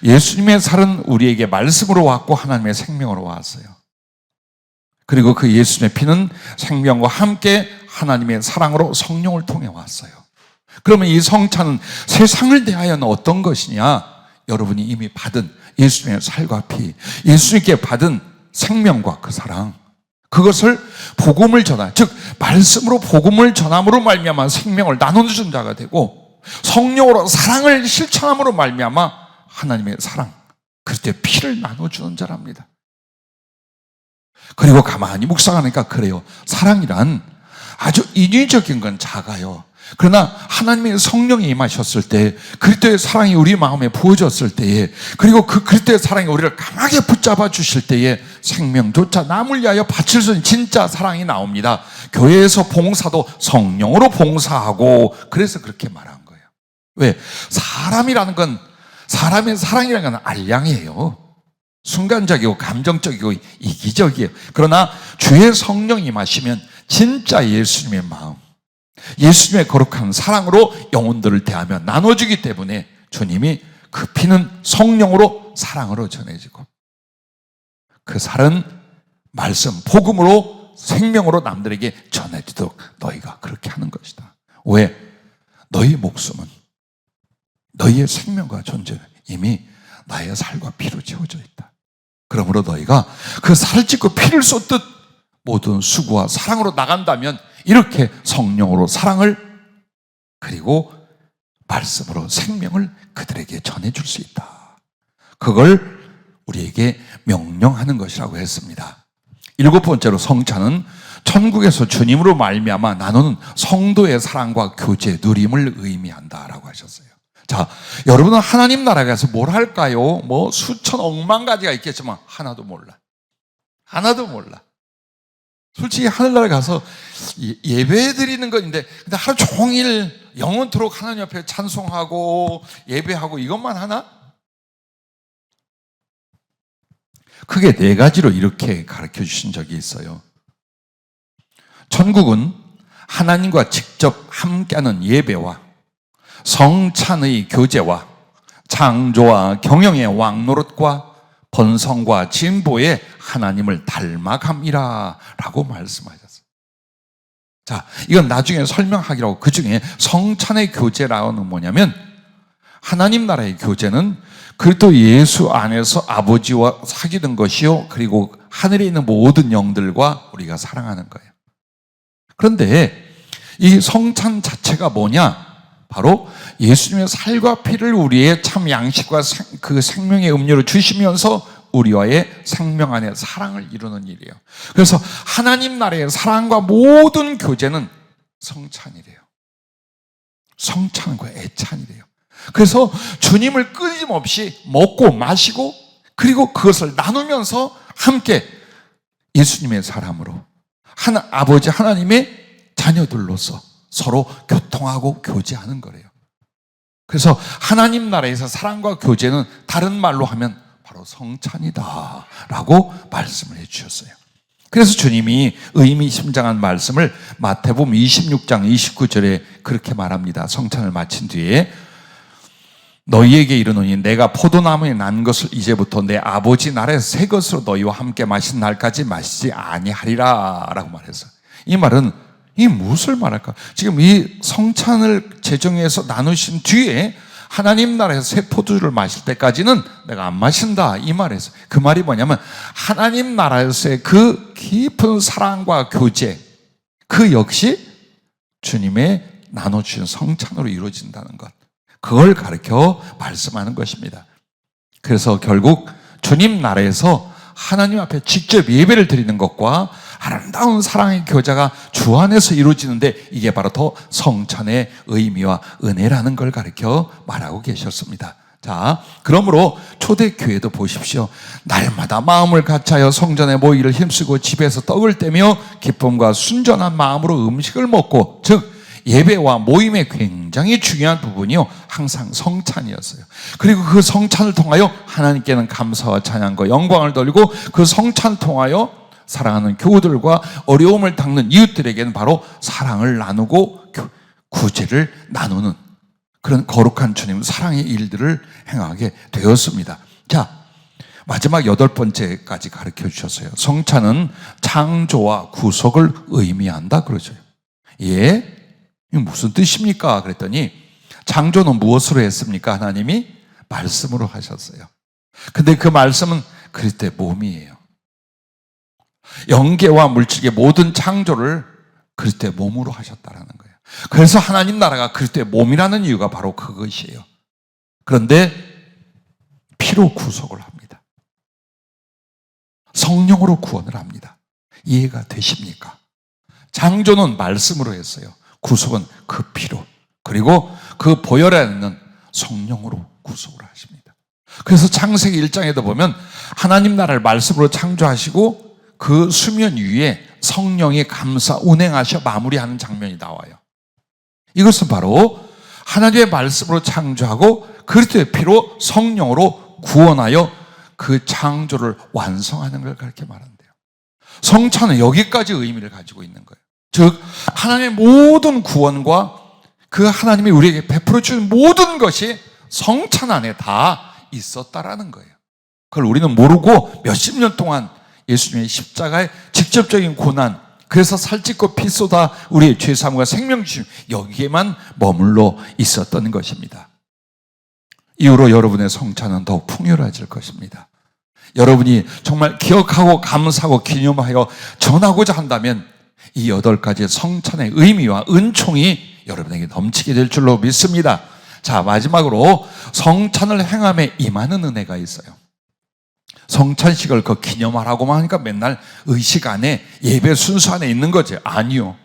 예수님의 살은 우리에게 말씀으로 왔고 하나님의 생명으로 왔어요. 그리고 그 예수님의 피는 생명과 함께 하나님의 사랑으로 성령을 통해 왔어요. 그러면 이 성찬은 세상을 대하여는 어떤 것이냐? 여러분이 이미 받은 예수님의 살과 피, 예수님께 받은 생명과 그 사랑, 그것을 복음을 전하, 즉 말씀으로 복음을 전함으로 말미암아 생명을 나눠주는 자가 되고 성령으로 사랑을 실천함으로 말미암아 하나님의 사랑, 그때 피를 나눠주는 자랍니다. 그리고 가만히 묵상하니까 그래요. 사랑이란 아주 인위적인 건 작아요. 그러나 하나님의 성령이 임하셨을 때, 그리스도의 사랑이 우리 마음에 부어졌을 때에, 그리고 그 그리스도의 사랑이 우리를 강하게 붙잡아 주실 때에 생명조차 남을 위하여 바칠 수 있는 진짜 사랑이 나옵니다. 교회에서 봉사도 성령으로 봉사하고, 그래서 그렇게 말한 거예요. 왜? 사람이라는 건, 사람의 사랑이라는 건 알량이에요. 순간적이고 감정적이고 이기적이에요. 그러나 주의 성령이 임하시면 진짜 예수님의 마음, 예수님의 거룩한 사랑으로 영혼들을 대하며 나눠주기 때문에 주님이 그 피는 성령으로 사랑으로 전해지고 그 살은 말씀, 복음으로 생명으로 남들에게 전해지도록 너희가 그렇게 하는 것이다. 왜? 너희 목숨은 너희의 생명과 존재는 이미 나의 살과 피로 채워져 있다. 그러므로 너희가 그 살을 찢고 피를 쏟듯 모든 수고와 사랑으로 나간다면 이렇게 성령으로 사랑을 그리고 말씀으로 생명을 그들에게 전해줄 수 있다. 그걸 우리에게 명령하는 것이라고 했습니다. 일곱 번째로 성찬은 천국에서 주님으로 말미암아 나누는 성도의 사랑과 교제, 누림을 의미한다라고 하셨어요. 자, 여러분은 하나님 나라에 가서 뭘 할까요? 뭐 수천 억만 가지가 있겠지만 하나도 몰라. 하나도 몰라. 솔직히 하늘나라에 가서 예배 드리는 건데 근데 하루 종일 영원토록 하나님 앞에 찬송하고 예배하고 이것만 하나? 크게 네 가지로 이렇게 가르쳐 주신 적이 있어요. 천국은 하나님과 직접 함께하는 예배와 성찬의 교제와 창조와 경영의 왕노릇과 번성과 진보의 하나님을 닮아감이라 라고 말씀하셨어요. 자, 이건 나중에 설명하기로 하고 그 중에 성찬의 교제라는 뭐냐면 하나님 나라의 교제는 그리스도 예수 안에서 아버지와 사귀는 것이요, 그리고 하늘에 있는 모든 영들과 우리가 사랑하는 거예요. 그런데 이 성찬 자체가 뭐냐? 바로 예수님의 살과 피를 우리의 참 양식과 그 생명의 음료로 주시면서 우리와의 생명 안에 사랑을 이루는 일이에요. 그래서 하나님 나라의 사랑과 모든 교제는 성찬이래요. 성찬과 애찬이래요. 그래서 주님을 끊임없이 먹고 마시고 그리고 그것을 나누면서 함께 예수님의 사람으로 아버지 하나님의 자녀들로서 서로 교통하고 교제하는 거래요. 그래서 하나님 나라에서 사랑과 교제는 다른 말로 하면 바로 성찬이다 라고 말씀을 해주셨어요. 그래서 주님이 의미심장한 말씀을 마태복음 26장 29절에 그렇게 말합니다. 성찬을 마친 뒤에 너희에게 이르노니 내가 포도나무에 난 것을 이제부터 내 아버지 나라에서 새 것으로 너희와 함께 마신 날까지 마시지 아니하리라 라고 말했어요. 이 말은 이 무엇을 말할까? 지금 이 성찬을 제정해서 나누신 뒤에 하나님 나라에서 새 포도주를 마실 때까지는 내가 안 마신다 이 말에서 그 말이 뭐냐면 하나님 나라에서의 그 깊은 사랑과 교제 그 역시 주님의 나눠주신 성찬으로 이루어진다는 것, 그걸 가르쳐 말씀하는 것입니다. 그래서 결국 주님 나라에서 하나님 앞에 직접 예배를 드리는 것과 아름다운 사랑의 교제가 주 안에서 이루어지는데 이게 바로 더 성찬의 의미와 은혜라는 걸 가르쳐 말하고 계셨습니다. 자, 그러므로 초대교회도 보십시오. 날마다 마음을 같이하여 성전에 모이기를 힘쓰고 집에서 떡을 떼며 기쁨과 순전한 마음으로 음식을 먹고, 즉 예배와 모임의 굉장히 중요한 부분이요 항상 성찬이었어요. 그리고 그 성찬을 통하여 하나님께는 감사와 찬양과 영광을 돌리고 그 성찬을 통하여 사랑하는 교우들과 어려움을 당는 이웃들에게는 바로 사랑을 나누고 구제를 나누는 그런 거룩한 주님 사랑의 일들을 행하게 되었습니다. 자, 마지막 8번째까지 가르쳐 주셨어요. 성찬은 창조와 구속을 의미한다 그러죠. 예? 이게 무슨 뜻입니까? 그랬더니 창조는 무엇으로 했습니까? 하나님이 말씀으로 하셨어요. 근데 그 말씀은 그리스도의 몸이에요. 영계와 물질의 모든 창조를 그리스도의 몸으로 하셨다라는 거예요. 그래서 하나님 나라가 그리스도의 몸이라는 이유가 바로 그것이에요. 그런데 피로 구속을 합니다. 성령으로 구원을 합니다. 이해가 되십니까? 창조는 말씀으로 했어요. 구속은 그 피로, 그리고 그 보혈 안에 있는 성령으로 구속을 하십니다. 그래서 창세기 1장에도 보면 하나님 나라를 말씀으로 창조하시고 그 수면 위에 성령이 감사 운행하셔 마무리하는 장면이 나와요. 이것은 바로 하나님의 말씀으로 창조하고 그리스도의 피로 성령으로 구원하여 그 창조를 완성하는 걸 그렇게 말한대요. 성찬은 여기까지 의미를 가지고 있는 거예요. 즉 하나님의 모든 구원과 그 하나님이 우리에게 베풀어 주신 모든 것이 성찬 안에 다 있었다라는 거예요. 그걸 우리는 모르고 몇십 년 동안 예수님의 십자가의 직접적인 고난, 그래서 살찢고 피 쏟아 우리의 죄사함과 생명 주심, 여기에만 머물러 있었던 것입니다. 이후로 여러분의 성찬은 더욱 풍요로워질 것입니다. 여러분이 정말 기억하고 감사하고 기념하여 전하고자 한다면 이 8가지 성찬의 의미와 은총이 여러분에게 넘치게 될 줄로 믿습니다. 자, 마지막으로 성찬을 행함에 임하는 은혜가 있어요. 성찬식을 그 기념하라고만 하니까 맨날 의식 안에 예배 순서 안에 있는 거지. 아니요.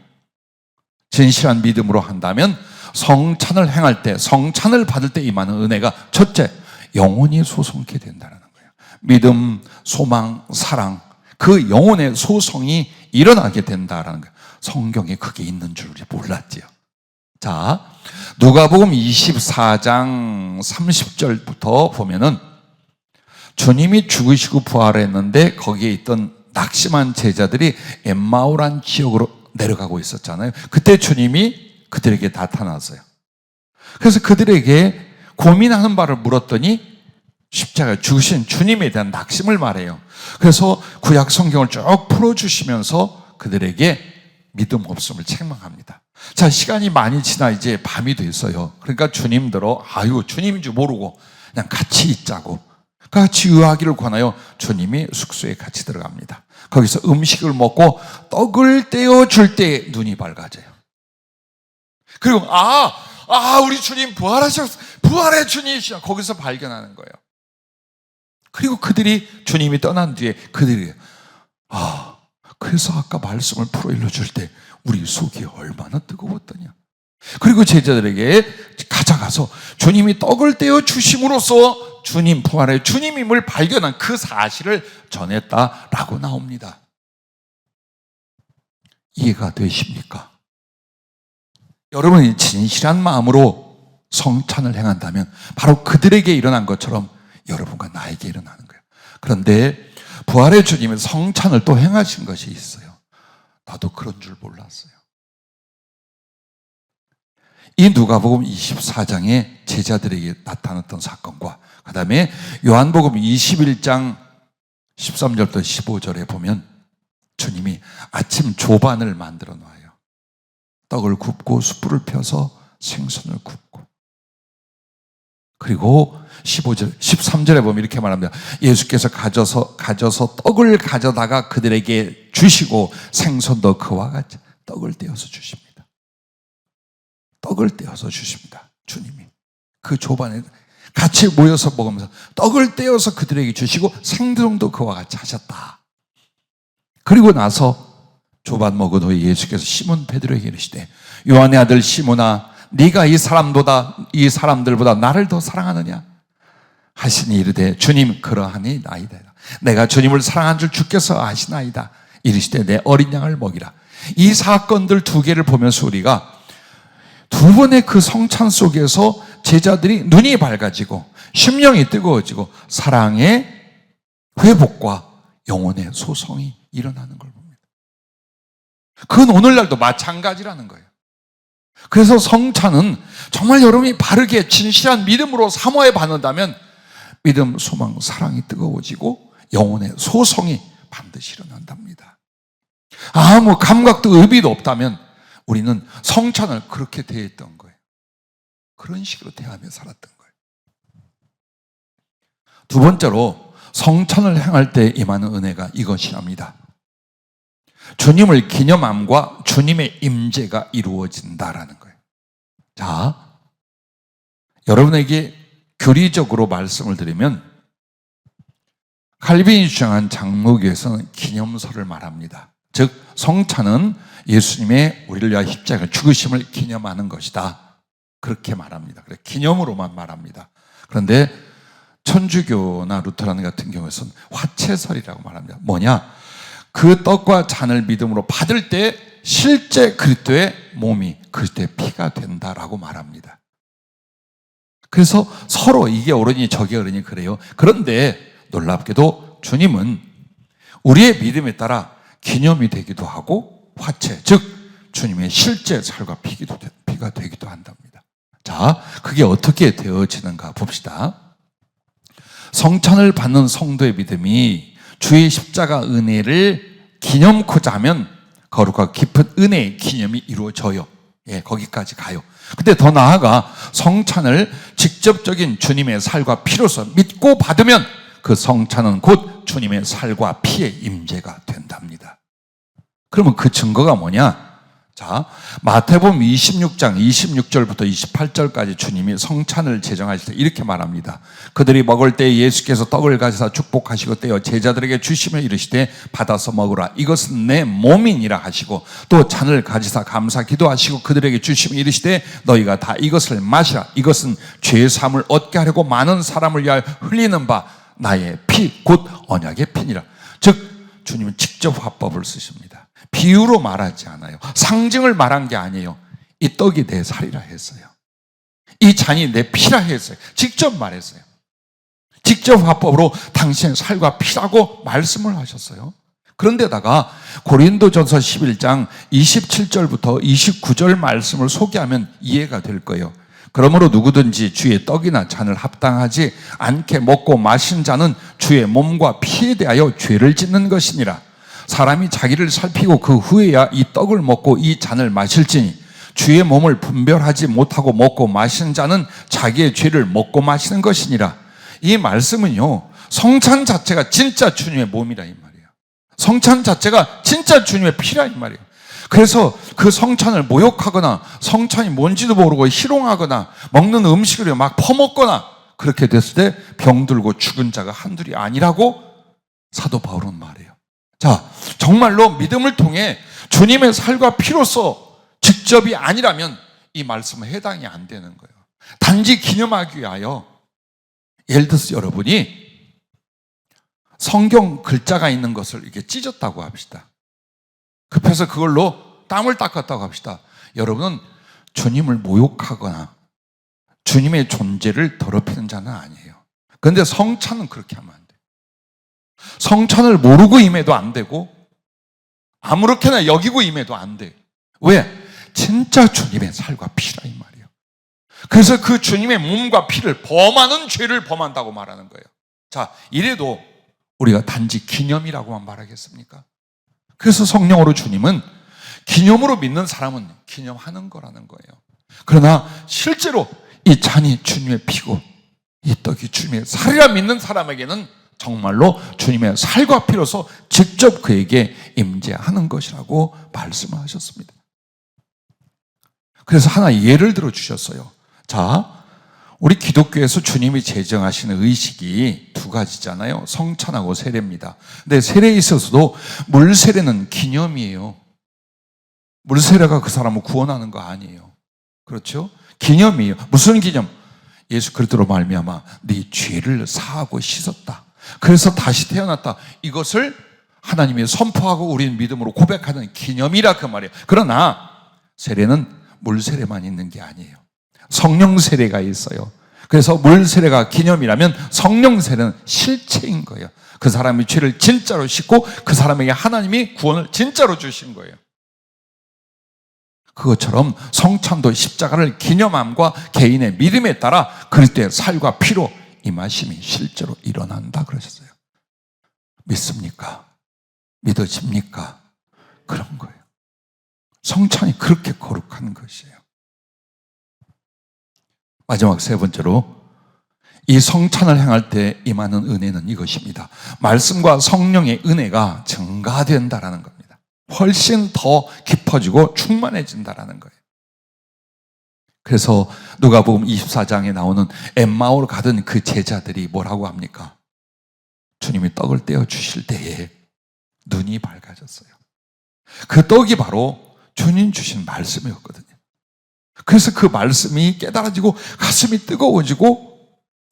진실한 믿음으로 한다면 성찬을 행할 때, 성찬을 받을 때 임하는 은혜가 첫째, 영혼이 소성케 된다는 거예요. 믿음, 소망, 사랑, 그 영혼의 소성이 일어나게 된다는 거예요. 성경에 그게 있는 줄 우리 몰랐지요. 자, 누가복음 24장 30절부터 보면은 주님이 죽으시고 부활했는데 거기에 있던 낙심한 제자들이 엠마오란 지역으로 내려가고 있었잖아요. 그때 주님이 그들에게 나타났어요. 그래서 그들에게 고민하는 바를 물었더니 십자가에 죽으신 주님에 대한 낙심을 말해요. 그래서 구약 성경을 쭉 풀어주시면서 그들에게 믿음 없음을 책망합니다. 자, 시간이 많이 지나 이제 밤이 됐어요. 그러니까 주님들어 주님인 줄 모르고 그냥 같이 있자고 같이 의하기를 권하여 주님이 숙소에 같이 들어갑니다. 거기서 음식을 먹고 떡을 떼어줄 때 눈이 밝아져요. 그리고 우리 주님 부활하셨어, 부활의 주님이시여, 거기서 발견하는 거예요. 그리고 그들이 주님이 떠난 뒤에 그들이 그래서 아까 말씀을 풀어 일러줄 때 우리 속이 얼마나 뜨거웠더냐. 그리고 제자들에게 가져가서 주님이 떡을 떼어 주심으로써 주님 부활의 주님임을 발견한 그 사실을 전했다라고 나옵니다. 이해가 되십니까? 여러분이 진실한 마음으로 성찬을 행한다면 바로 그들에게 일어난 것처럼 여러분과 나에게 일어나는 거예요. 그런데 부활의 주님은 성찬을 또 행하신 것이 있어요. 나도 그런 줄 몰랐어요. 이 누가복음 24장에 제자들에게 나타났던 사건과 그 다음에 요한복음 21장 13절부터 15절에 보면 주님이 아침 조반을 만들어 놔요. 떡을 굽고 숯불을 펴서 생선을 굽고, 그리고 15절, 13절에 보면 이렇게 말합니다. 예수께서 가져서 떡을 가져다가 그들에게 주시고 생선도 그와 같이 떡을 떼어서 주십니다. 떡을 떼어서 주십니다. 주님이 그 조반에 같이 모여서 먹으면서 떡을 떼어서 그들에게 주시고 생선도 그와 같이 하셨다. 그리고 나서 조반 먹은 후에 예수께서 시몬 베드로에게 이르시되 요한의 아들 시몬아 네가 이 사람들보다 나를 더 사랑하느냐 하시니 이르되 주님 그러하니 나이다. 내가 주님을 사랑한 줄 주께서 아시나이다. 이르시되 내 어린 양을 먹이라. 이 사건들 두 개를 보면서 우리가 두 번의 그 성찬 속에서 제자들이 눈이 밝아지고 심령이 뜨거워지고 사랑의 회복과 영혼의 소성이 일어나는 걸 봅니다. 그건 오늘날도 마찬가지라는 거예요. 그래서 성찬은 정말 여러분이 바르게 진실한 믿음으로 사모해 받는다면 믿음, 소망, 사랑이 뜨거워지고 영혼의 소성이 반드시 일어난답니다. 아무 감각도 의미도 없다면 우리는 성찬을 그렇게 대했던 거예요. 그런 식으로 대하며 살았던 거예요. 두 번째로 성찬을 행할 때 임하는 은혜가 이것이랍니다. 주님을 기념함과 주님의 임재가 이루어진다라는 거예요. 자, 여러분에게 교리적으로 말씀을 드리면 칼빈이 주장한 장로교에서는 기념설을 말합니다. 즉 성찬은 예수님의 우리를 위하여 십자가 죽으심을 기념하는 것이다. 그렇게 말합니다. 그래 기념으로만 말합니다. 그런데 천주교나 루터란 같은 경우에는 화채설이라고 말합니다. 뭐냐? 그 떡과 잔을 믿음으로 받을 때 실제 그리스도의 몸이 그리스도의 피가 된다라고 말합니다. 그래서 서로 이게 옳으니 저게 옳으니 그래요. 그런데 놀랍게도 주님은 우리의 믿음에 따라 기념이 되기도 하고 화채, 즉 주님의 실제 살과 피가 되기도 한답니다. 자, 그게 어떻게 되어지는가 봅시다. 성찬을 받는 성도의 믿음이 주의 십자가 은혜를 기념코자 하면 거룩하고 깊은 은혜의 기념이 이루어져요. 예, 거기까지 가요. 근데 더 나아가 성찬을 직접적인 주님의 살과 피로서 믿고 받으면 그 성찬은 곧 주님의 살과 피의 임재가 된답니다. 그러면 그 증거가 뭐냐? 자, 마태복음 26장 26절부터 28절까지 주님이 성찬을 제정하실 때 이렇게 말합니다. 그들이 먹을 때 예수께서 떡을 가져다 축복하시고 떼어 제자들에게 주시며 이르시되 받아서 먹으라. 이것은 내 몸이니라 하시고 또 잔을 가지사 감사 기도하시고 그들에게 주시며 이르시되 너희가 다 이것을 마시라. 이것은 죄 사함을 얻게 하려고 많은 사람을 위하여 흘리는 바 나의 피 곧 언약의 피니라. 즉 주님은 직접 화법을 쓰십니다. 비유로 말하지 않아요. 상징을 말한 게 아니에요. 이 떡이 내 살이라 했어요. 이 잔이 내 피라 했어요. 직접 말했어요. 직접 화법으로 당신의 살과 피라고 말씀을 하셨어요. 그런데다가 고린도전서 11장 27절부터 29절 말씀을 소개하면 이해가 될 거예요. 그러므로 누구든지 주의 떡이나 잔을 합당하지 않게 먹고 마신 자는 주의 몸과 피에 대하여 죄를 짓는 것이니라. 사람이 자기를 살피고 그 후에야 이 떡을 먹고 이 잔을 마실지니 주의 몸을 분별하지 못하고 먹고 마시는 자는 자기의 죄를 먹고 마시는 것이니라. 이 말씀은요, 성찬 자체가 진짜 주님의 몸이라 이 말이에요. 성찬 자체가 진짜 주님의 피라 이 말이에요. 그래서 그 성찬을 모욕하거나 성찬이 뭔지도 모르고 희롱하거나 먹는 음식을 막 퍼먹거나 그렇게 됐을 때 병들고 죽은 자가 한둘이 아니라고 사도 바울은 말해요. 자, 정말로 믿음을 통해 주님의 살과 피로서 직접이 아니라면 이 말씀은 해당이 안 되는 거예요. 단지 기념하기 위하여, 예를 들어서 여러분이 성경 글자가 있는 것을 이렇게 찢었다고 합시다. 급해서 그걸로 땀을 닦았다고 합시다. 여러분은 주님을 모욕하거나 주님의 존재를 더럽히는 자는 아니에요. 그런데 성찬은 그렇게 하면 안 돼요. 성찬을 모르고 임해도 안 되고 아무렇게나 여기고 임해도 안 돼요. 왜? 진짜 주님의 살과 피라 이 말이에요. 그래서 그 주님의 몸과 피를 범하는 죄를 범한다고 말하는 거예요. 자, 이래도 우리가 단지 기념이라고만 말하겠습니까? 그래서 성령으로 주님은 기념으로 믿는 사람은 기념하는 거라는 거예요. 그러나 실제로 이 잔이 주님의 피고 이 떡이 주님의 살이라 믿는 사람에게는 정말로 주님의 살과 피로서 직접 그에게 임재하는 것이라고 말씀을 하셨습니다. 그래서 하나 예를 들어 주셨어요. 자, 우리 기독교에서 주님이 제정하시는 의식이 두 가지잖아요. 성찬하고 세례입니다. 근데 세례에 있어서도 물세례는 기념이에요. 물세례가 그 사람을 구원하는 거 아니에요. 그렇죠? 기념이에요. 무슨 기념? 예수 그리스도로 말미암아 네 죄를 사하고 씻었다. 그래서 다시 태어났다. 이것을 하나님이 선포하고 우리는 믿음으로 고백하는 기념이라 그 말이에요. 그러나 세례는 물세례만 있는 게 아니에요. 성령 세례가 있어요. 그래서 물 세례가 기념이라면 성령 세례는 실체인 거예요. 그 사람의 죄를 진짜로 씻고 그 사람에게 하나님이 구원을 진짜로 주신 거예요. 그것처럼 성찬도 십자가를 기념함과 개인의 믿음에 따라 그리스도의 살과 피로 임하심이 실제로 일어난다 그러셨어요. 믿습니까? 믿어집니까? 그런 거예요. 성찬이 그렇게 거룩한 것이에요. 마지막 세 번째로 이 성찬을 행할 때 임하는 은혜는 이것입니다. 말씀과 성령의 은혜가 증가된다라는 겁니다. 훨씬 더 깊어지고 충만해진다라는 거예요. 그래서 누가복음 24장에 나오는 엠마오로 가던 그 제자들이 뭐라고 합니까? 주님이 떡을 떼어 주실 때에 눈이 밝아졌어요. 그 떡이 바로 주님 주신 말씀이었거든요. 그래서 그 말씀이 깨달아지고 가슴이 뜨거워지고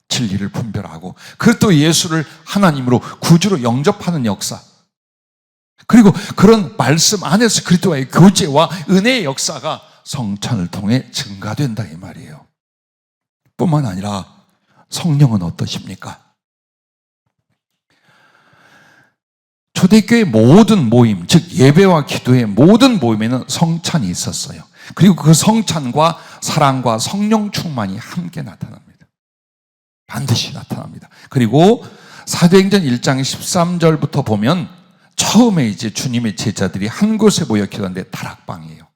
진리를 분별하고 그 또 예수를 하나님으로 구주로 영접하는 역사, 그리고 그런 말씀 안에서 그리스도와의 교제와 은혜의 역사가 성찬을 통해 증가된다 이 말이에요. 뿐만 아니라 성령은 어떠십니까? 초대교회 모든 모임, 즉 예배와 기도의 모든 모임에는 성찬이 있었어요. 그리고 그 성찬과 사랑과 성령 충만이 함께 나타납니다. 반드시 나타납니다. 그리고 사도행전 1장 13절부터 보면 처음에 이제 주님의 제자들이 한 곳에 모여 기도하는데 다락방이에요.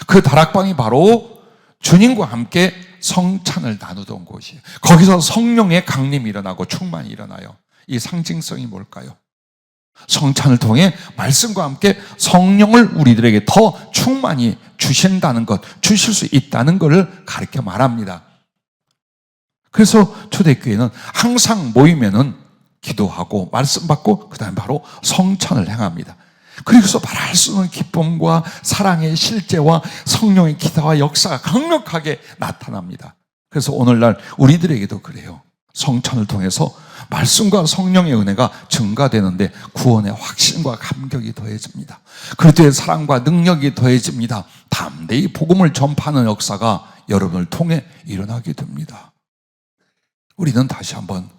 그 다락방이 바로 주님과 함께 성찬을 나누던 곳이에요. 거기서 성령의 강림이 일어나고 충만이 일어나요. 이 상징성이 뭘까요? 성찬을 통해 말씀과 함께 성령을 우리들에게 더 충만히 주신다는 것, 주실 수 있다는 것을 가르쳐 말합니다. 그래서 초대교회는 항상 모이면은 기도하고 말씀 받고 그 다음에 바로 성찬을 행합니다. 그래서 말할 수 없는 기쁨과 사랑의 실제와 성령의 기사와 역사가 강력하게 나타납니다. 그래서 오늘날 우리들에게도 그래요. 성찬을 통해서 말씀과 성령의 은혜가 증가되는데 구원의 확신과 감격이 더해집니다. 그리스도의 사랑과 능력이 더해집니다. 담대히 복음을 전파하는 역사가 여러분을 통해 일어나게 됩니다. 우리는 다시 한번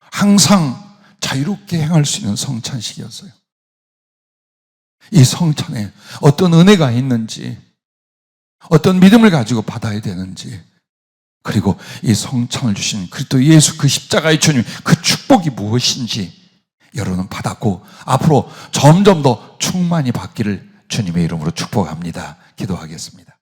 항상 자유롭게 행할 수 있는 성찬식이었어요. 이 성찬에 어떤 은혜가 있는지, 어떤 믿음을 가지고 받아야 되는지, 그리고 이 성찬을 주신 그리스도 예수 그 십자가의 주님 그 축복이 무엇인지 여러분은 받았고 앞으로 점점 더 충만히 받기를 주님의 이름으로 축복합니다. 기도하겠습니다.